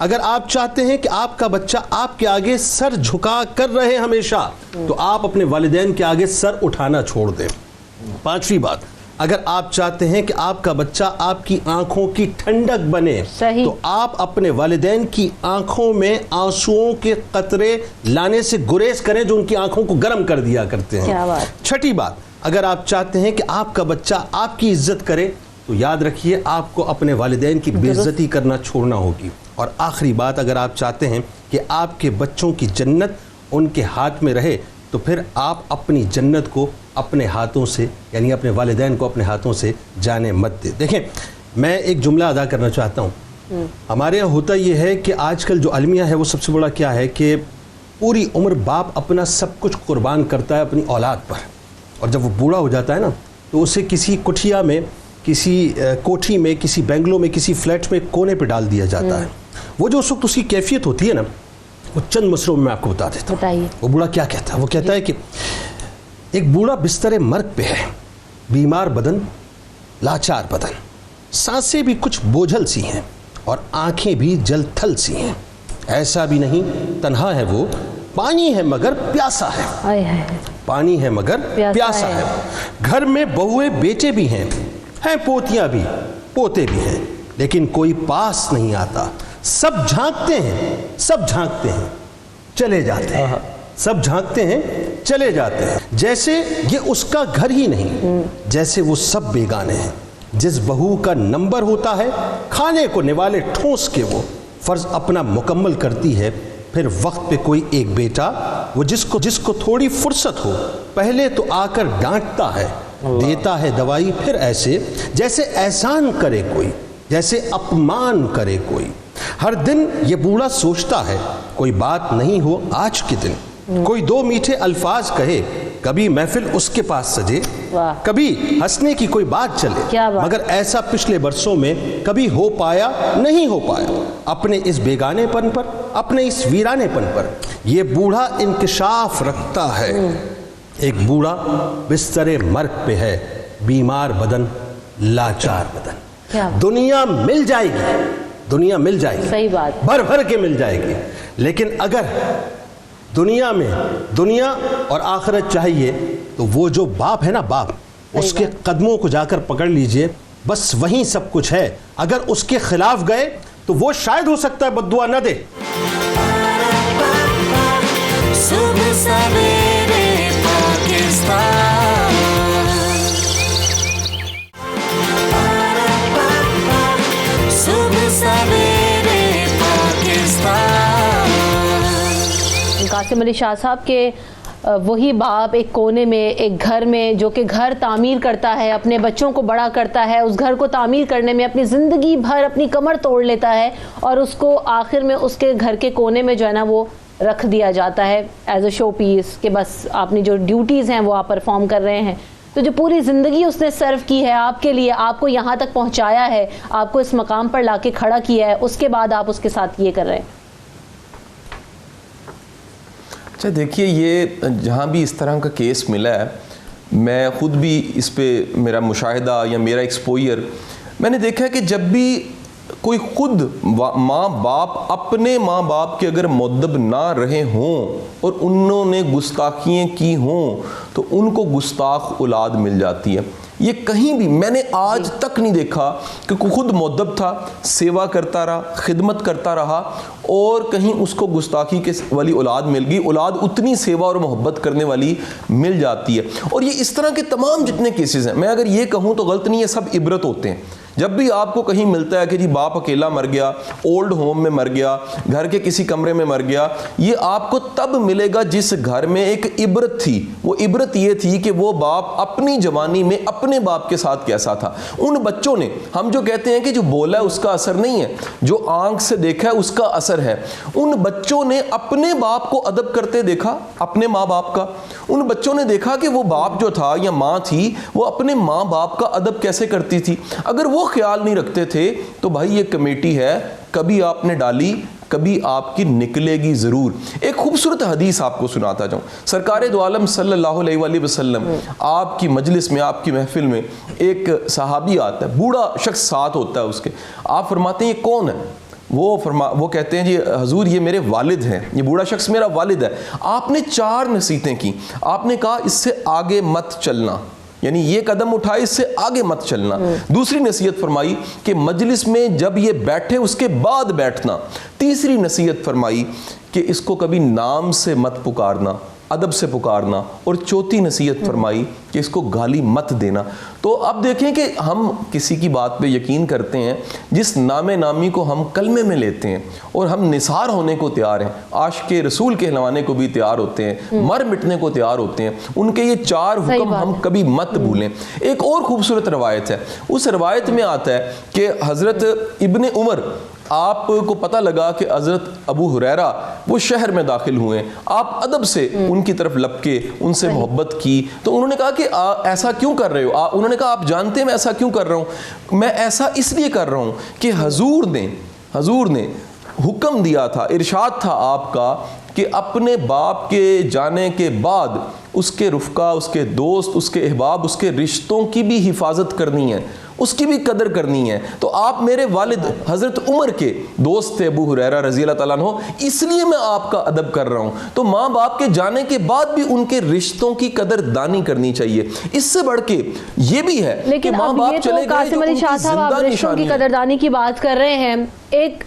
اگر آپ چاہتے ہیں کہ آپ کا بچہ آپ کے آگے سر جھکا کر رہے ہمیشہ تو آپ اپنے والدین کے آگے سر اٹھانا چھوڑ دیں. 5ویں بات, اگر آپ چاہتے ہیں کہ آپ کا بچہ آپ کی آنکھوں کی ٹھنڈک بنے تو آپ اپنے والدین کی آنکھوں میں آنسوؤں کے قطرے لانے سے گریز کریں جو ان کی آنکھوں کو گرم کر دیا کرتے ہیں. 6ٹھی بات, اگر آپ چاہتے ہیں کہ آپ کا بچہ آپ کی عزت کرے تو یاد رکھیے آپ کو اپنے والدین کی بے عزتی کرنا چھوڑنا ہوگی. اور آخری بات, اگر آپ چاہتے ہیں کہ آپ کے بچوں کی جنت ان کے ہاتھ میں رہے تو پھر آپ اپنی جنت کو اپنے ہاتھوں سے, یعنی اپنے والدین کو اپنے ہاتھوں سے جانے مت دے. دیکھیں, میں ایک جملہ ادا کرنا چاہتا ہوں. ہمارے یہاں ہوتا یہ ہے کہ آج کل جو المیہ ہے وہ سب سے بڑا کیا ہے کہ پوری عمر باپ اپنا سب کچھ قربان کرتا ہے اپنی اولاد پر, اور جب وہ بوڑھا ہو جاتا ہے نا تو اسے کسی کٹھیا میں, کسی کوٹھی میں, کسی بنگلو میں, کسی فلیٹ میں کونے پہ ڈال دیا جاتا ہے. وہ جو اس وقت اس کی کیفیت ہوتی ہے نا, وہ چند مصروں میں آپ کو بتا دیتا ہوں. وہ بوڑھا کیا کہتا ہے, وہ کہتا ہے کہ ایک بوڑھا بستر مرگ پہ ہے, بیمار بدن, لاچار بدن, سانسیں بھی کچھ بوجھل سی ہیں اور آنکھیں بھی جل تھل سی ہیں. ایسا بھی نہیں تنہا ہے وہ, پانی ہے مگر پیاسا ہے, پانی ہے مگر پیاسا ہے. گھر میں بہویں بیٹے بھی ہیں پوتیاں بھی, پوتے بھی ہیں, لیکن کوئی پاس نہیں آتا. سب جھانکتے ہیں, سب جھانکتے ہیں, چلے جاتے ہیں, سب جھانکتے ہیں, چلے جاتے ہیں, جیسے یہ اس کا گھر ہی نہیں, جیسے وہ سب بیگانے ہیں. جس بہو کا نمبر ہوتا ہے کھانے کو نوالے ٹھونس کے وہ فرض اپنا مکمل کرتی ہے. پھر وقت پہ کوئی ایک بیٹا, وہ جس کو تھوڑی فرصت ہو, پہلے تو آ کر ڈانٹتا ہے, دیتا ہے دوائی, پھر ایسے جیسے احسان کرے کوئی, جیسے اپمان کرے کوئی. ہر دن یہ بوڑھا سوچتا ہے کوئی بات نہیں ہو آج کے دن, کوئی دو میٹھے الفاظ کہے, کبھی محفل اس کے پاس سجے, کبھی ہنسنے کی کوئی بات چلے, مگر ایسا پچھلے برسوں میں کبھی ہو پایا نہیں ہو پایا. اپنے اس بیگانے پن پر, اپنے اس ویرانے پن پر یہ بوڑھا انکشاف رکھتا ہے. ایک بوڑھا بستر مرگ پہ ہے, بیمار بدن, لاچار بدن. دنیا مل جائے گی, دنیا مل جائے گی, صحیح بات, بھر بھر کے مل جائے گی, لیکن اگر دنیا میں دنیا اور آخرت چاہیے تو وہ جو باپ ہے نا, باپ, اس کے قدموں کو جا کر پکڑ لیجئے, بس وہیں سب کچھ ہے. اگر اس کے خلاف گئے تو وہ شاید ہو سکتا ہے بد دعا نہ دے. صبح سویرے پاکستان, صبح سویرے پاکستان. قاسم علی شاہ صاحب کے وہی باپ ایک کونے میں, ایک گھر میں, جو کہ گھر تعمیر کرتا ہے, اپنے بچوں کو بڑا کرتا ہے, اس گھر کو تعمیر کرنے میں اپنی زندگی بھر اپنی کمر توڑ لیتا ہے, اور اس کو آخر میں اس کے گھر کے کونے میں جو ہے نا وہ رکھ دیا جاتا ہے ایز اے شو پیس, کہ بس اپنی جو ڈیوٹیز ہیں وہ آپ پرفارم کر رہے ہیں. تو جو پوری زندگی اس نے سرو کی ہے آپ کے لیے, آپ کو یہاں تک پہنچایا ہے, آپ کو اس مقام پر لا کے کھڑا کیا ہے, اس کے بعد آپ اس کے ساتھ یہ کر رہے ہیں. اچھا دیکھیے, یہ جہاں بھی اس طرح کا کیس ملا ہے, میں خود بھی اس پہ میرا مشاہدہ یا میرا ایکسپوئر, میں نے دیکھا ہے کہ جب بھی کوئی خود ماں باپ اپنے ماں باپ کے اگر مؤدب نہ رہے ہوں اور انہوں نے گستاخیاں کی ہوں تو ان کو گستاخ اولاد مل جاتی ہے. یہ کہیں بھی میں نے آج تک نہیں دیکھا کہ کوئی خود مؤدب تھا, سیوا کرتا رہا, خدمت کرتا رہا, اور کہیں اس کو گستاخی کے والی اولاد مل گئی. اولاد اتنی سیوا اور محبت کرنے والی مل جاتی ہے. اور یہ اس طرح کے تمام جتنے کیسز ہیں, میں اگر یہ کہوں تو غلط نہیں ہے, سب عبرت ہوتے ہیں. جب بھی آپ کو کہیں ملتا ہے کہ جی باپ اکیلا مر گیا, اولڈ ہوم میں مر گیا, گھر کے کسی کمرے میں مر گیا, یہ آپ کو تب ملے گا جس گھر میں ایک عبرت تھی. وہ عبرت یہ تھی کہ وہ باپ اپنی جوانی میں اپنے باپ کے ساتھ کیسا تھا. ان بچوں نے, ہم جو کہتے ہیں کہ جو بولا ہے اس کا اثر نہیں ہے, جو آنکھ سے دیکھا ہے اس کا اثر ہے, ان بچوں نے اپنے باپ کو ادب کرتے دیکھا, اپنے ماں باپ کا. ان بچوں نے دیکھا کہ وہ باپ جو تھا یا ماں تھی وہ اپنے ماں باپ کا ادب کیسے کرتی تھی. اگر وہ خیال نہیں رکھتے تھے تو بھائی یہ کمیٹی ہے, کبھی آپ نے ڈالی, کبھی آپ کی نکلے گی ضرور. ایک خوبصورت حدیث آپ کو سناتا جاؤں. سرکار دو عالم صلی اللہ علیہ وآلہ وسلم آپ کی مجلس میں, آپ کی محفل میں ایک صحابی آتا ہے, بوڑھا شخص ساتھ ہوتا ہے اس کے. آپ فرماتے ہیں یہ کون ہے؟ وہ کہتے ہیں جی حضور یہ میرے والد ہیں, یہ بوڑھا شخص میرا والد ہے. آپ نے 4 نصیحتیں کی. آپ نے کہا اس سے آگے مت چلنا, یعنی یہ قدم اٹھائے اس سے آگے مت چلنا. دوسری نصیحت فرمائی کہ مجلس میں جب یہ بیٹھے اس کے بعد بیٹھنا. تیسری نصیحت فرمائی کہ اس کو کبھی نام سے مت پکارنا, ادب سے پکارنا. اور چوتھی نصیحت فرمائی کہ اس کو گالی مت دینا. تو اب دیکھیں کہ ہم کسی کی بات پہ یقین کرتے ہیں جس نام نامی کو ہم کلمے میں لیتے ہیں, اور ہم نثار ہونے کو تیار ہیں, عاشق رسول کہلوانے کو بھی تیار ہوتے ہیں, مر مٹنے کو تیار ہوتے ہیں. ان کے یہ 4 حکم ہم کبھی مت بھولیں. ایک اور خوبصورت روایت ہے, اس روایت میں آتا ہے کہ حضرت ابن عمر, آپ کو پتہ لگا کہ حضرت ابو ہریرہ وہ شہر میں داخل ہوئے, آپ ادب سے ان کی طرف لپکے, ان سے محبت کی. تو انہوں نے کہا کہ ایسا کیوں کر رہے ہو؟ انہوں نے کہا آپ جانتے ہیں میں ایسا کیوں کر رہا ہوں؟ میں ایسا اس لیے کر رہا ہوں کہ حضور نے حکم دیا تھا, ارشاد تھا آپ کا کہ اپنے باپ کے جانے کے بعد اس کے رفقا, اس کے دوست, اس کے احباب, اس کے رشتوں کی بھی حفاظت کرنی ہے, اس کی بھی قدر کرنی ہے. تو آپ میرے والد حضرت عمر کے دوست تھے ابو ہریرہ رضی اللہ تعالیٰ عنہ, اس لیے میں آپ کا ادب کر رہا ہوں. تو ماں باپ کے جانے کے بعد بھی ان کے رشتوں کی قدر دانی کرنی چاہیے. اس سے بڑھ کے یہ بھی ہے کہ ماں باپ چلے گئے, قاسم علی شاہ صاحب آپ رشتوں کی قدردانی کی بات کر رہے ہیں. ایک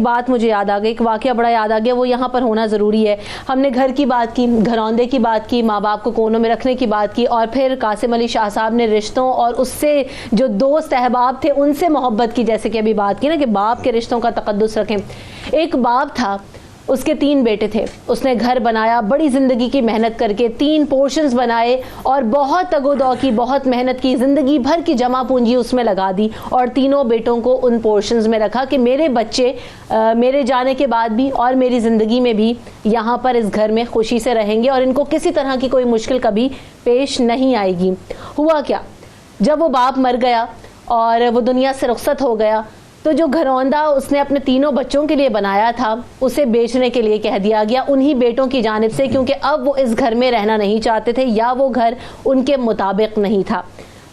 بات مجھے یاد آ گئی, ایک واقعہ بڑا یاد آ گیا, وہ یہاں پر ہونا ضروری ہے. ہم نے گھر کی بات کی, گھروندے کی بات کی, ماں باپ کو کونوں میں رکھنے کی بات کی, اور پھر قاسم علی شاہ صاحب نے رشتوں اور اس سے جو دوست احباب تھے ان سے محبت کی, جیسے کہ ابھی بات کی نا کہ باپ کے رشتوں کا تقدس رکھیں. ایک باپ تھا, اس کے 3 بیٹے تھے, اس نے گھر بنایا, بڑی زندگی کی محنت کر کے 3 پورشنز بنائے, اور بہت تگ و دو کی, بہت محنت کی, زندگی بھر کی جمع پونجی اس میں لگا دی, اور تینوں بیٹوں کو ان پورشنز میں رکھا کہ میرے بچے میرے جانے کے بعد بھی اور میری زندگی میں بھی یہاں پر اس گھر میں خوشی سے رہیں گے, اور ان کو کسی طرح کی کوئی مشکل کبھی پیش نہیں آئے گی. ہوا کیا, جب وہ باپ مر گیا اور وہ دنیا سے رخصت ہو گیا, تو جو گھروندہ اس نے اپنے 3 بچوں کے لیے بنایا تھا اسے بیچنے کے لیے کہہ دیا گیا انہی بیٹوں کی جانب سے, کیونکہ اب وہ اس گھر میں رہنا نہیں چاہتے تھے یا وہ گھر ان کے مطابق نہیں تھا.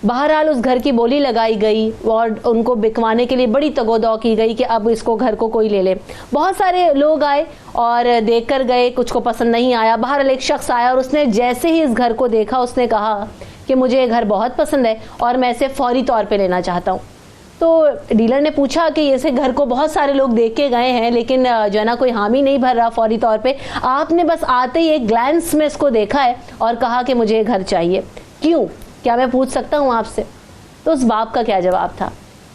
بہرحال اس گھر کی بولی لگائی گئی اور ان کو بکوانے کے لیے بڑی تگ و دو کی گئی کہ اب اس کو گھر کو کوئی لے لے. بہت سارے لوگ آئے اور دیکھ کر گئے, کچھ کو پسند نہیں آیا. بہرحال ایک شخص آیا اور اس نے جیسے ہی اس گھر کو دیکھا اس نے کہا کہ مجھے یہ گھر بہت پسند ہے اور میں اسے فوری طور پہ لینا چاہتا ہوں. تو ڈیلر نے پوچھا کہ اسے گھر کو بہت سارے لوگ دیکھ کے گئے ہیں لیکن جو ہے نا کوئی حامی نہیں بھر رہا فوری طور پہ, آپ نے بس آتے ہی ایک گلانس میں اس کو دیکھا ہے اور کہا کہ مجھے یہ گھر چاہیے, کیوں, کیا میں پوچھ سکتا ہوں آپ سے؟ تو اس باپ کا کیا جواب تھا؟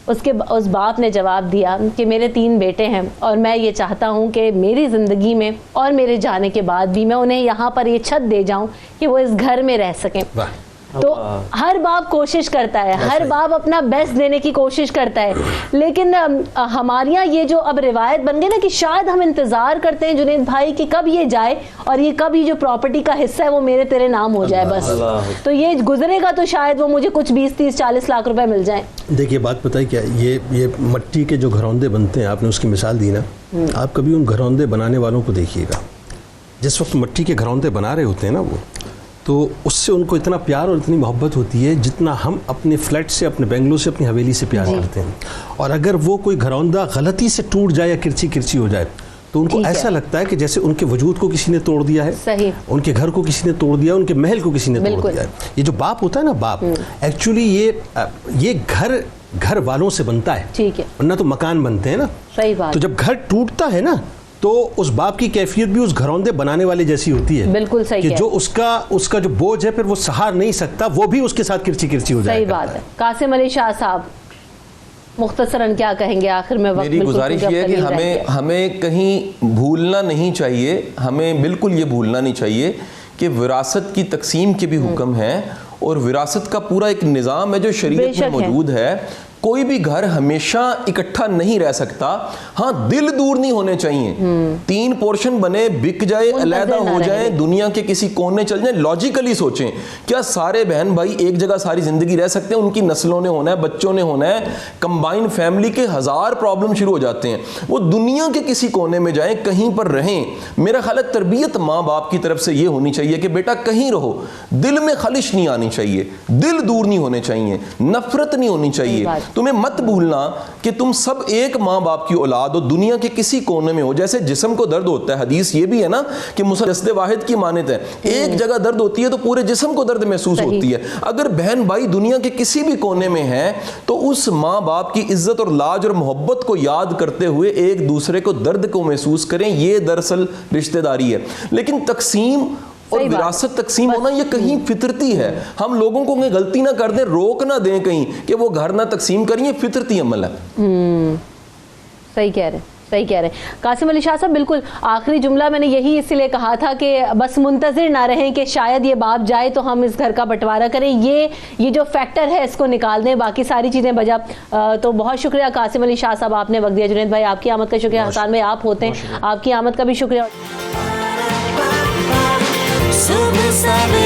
اس باپ نے جواب دیا کہ میرے 3 بیٹے ہیں اور میں یہ چاہتا ہوں کہ میری زندگی میں اور میرے جانے کے بعد بھی میں انہیں یہاں پر یہ چھت دے جاؤں کہ وہ اس گھر میں رہ سکیں. تو ہر باپ کوشش کرتا ہے, ہر باپ اپنا بیسٹ دینے کی کوشش کرتا ہے, لیکن ہمارے یہاں یہ جو اب روایت بن گئی نا کہ شاید ہم انتظار کرتے ہیں جنید بھائی کہ کب یہ جائے اور یہ کب یہ جو پراپرٹی کا حصہ ہے وہ میرے تیرے نام ہو جائے, بس تو یہ گزرے گا تو شاید وہ مجھے کچھ 20-30-40 لاکھ روپے مل جائیں. دیکھیے بات پتہ ہے کیا, یہ مٹی کے جو گھروندے بنتے ہیں, آپ نے اس کی مثال دی نا, آپ کبھی ان گھروندے بنانے والوں کو دیکھیے گا, جس وقت مٹی کے گھروندے بنا رہے ہوتے ہیں نا وہ, تو اس سے ان کو اتنا پیار اور اتنی محبت ہوتی ہے جتنا ہم اپنے فلیٹ سے, اپنے بنگلو سے, اپنی حویلی سے پیار کرتے ہیں. اور اگر وہ کوئی گھروندہ غلطی سے ٹوٹ جائے یا کرچی ہو جائے تو ان کو ایسا لگتا ہے کہ جیسے ان کے وجود کو کسی نے توڑ دیا ہے, ان کے گھر کو کسی نے توڑ دیا, ان کے محل کو کسی نے توڑ دیا ہے. یہ جو باپ ہوتا ہے نا, باپ ایکچولی یہ گھر والوں سے بنتا ہے, ٹھیک ہے, ورنہ تو مکان بنتے ہیں نا. صحیح بات. تو جب گھر ٹوٹتا ہے نا تو اس باپ کی کیفیت بھی اس گھروندے بنانے والے جیسی ہوتی ہے. بالکل صحیح, کہ جو اس کا جو بوجھ ہے پھر وہ سہار نہیں سکتا, وہ بھی اس کے ساتھ کرچی ہو جائے. صحیح بات ہے. قاسم علی شاہ صاحب مختصراً کیا کہیں گے آخر میں؟ وقت میری گزارش یہ ہے کہ ہمیں کہیں بھولنا نہیں چاہیے, ہمیں بالکل یہ بھولنا نہیں چاہیے کہ وراثت کی تقسیم کے بھی حکم ہیں, اور وراثت کا پورا ایک نظام ہے جو شریعت میں موجود ہے. کوئی بھی گھر ہمیشہ اکٹھا نہیں رہ سکتا. ہاں دل دور نہیں ہونے چاہیے, 3 پورشن بنے, بک جائے, علیحدہ ہو جائیں, دنیا کے کسی کونے چل جائیں. لاجیکلی سوچیں, کیا سارے بہن بھائی ایک جگہ ساری زندگی رہ سکتے ہیں؟ ان کی نسلوں نے ہونا ہے, بچوں نے ہونا ہے, کمبائن فیملی کے 1000 پرابلم شروع ہو جاتے ہیں. وہ دنیا کے کسی کونے میں جائیں, کہیں پر رہیں. میرا خیال ہے تربیت ماں باپ کی طرف سے یہ ہونی چاہیے کہ بیٹا کہیں رہو, دل میں خلش نہیں آنی چاہیے, دل دور نہیں ہونے چاہیے, نفرت نہیں ہونی چاہیے. تمہیں مت بھولنا کہ تم سب ایک ماں باپ کی اولاد ہو, دنیا کے کسی کونے میں ہو. جیسے جسم کو درد ہوتا ہے, حدیث یہ بھی ہے نا کہ جسد واحد کی مانت ہے, ایک جگہ درد ہوتی ہے تو پورے جسم کو درد محسوس ہوتی ہے. اگر بہن بھائی دنیا کے کسی بھی کونے میں ہیں تو اس ماں باپ کی عزت اور لاج اور محبت کو یاد کرتے ہوئے ایک دوسرے کو درد کو محسوس کریں. یہ دراصل رشتہ داری ہے. لیکن تقسیم اور وراثت تقسیم ہونا یہ کہیں فطرتی ہے. ہم لوگوں کو غلطی نہ کر دیں, روک نہ دیں کہیں کہ وہ گھر نہ تقسیم کریں, یہ فطرتی عمل ہے. صحیح کہہ رہے ہیں, صحیح کہہ رہے ہیں قاسم علی شاہ صاحب. بالکل آخری جملہ میں نے یہی اس لیے کہا تھا کہ بس منتظر نہ رہیں کہ شاید یہ باپ جائے تو ہم اس گھر کا بٹوارا کریں. یہ جو فیکٹر ہے اس کو نکال دیں, باقی ساری چیزیں بجا. تو بہت شکریہ قاسم علی شاہ صاحب, آپ نے وقت دیا. جنید بھائی آپ کی آمد کا شکریہ. حسان بھائی آپ ہوتے ہیں, آپ کی آمد کا بھی شکریہ. صبح سویرے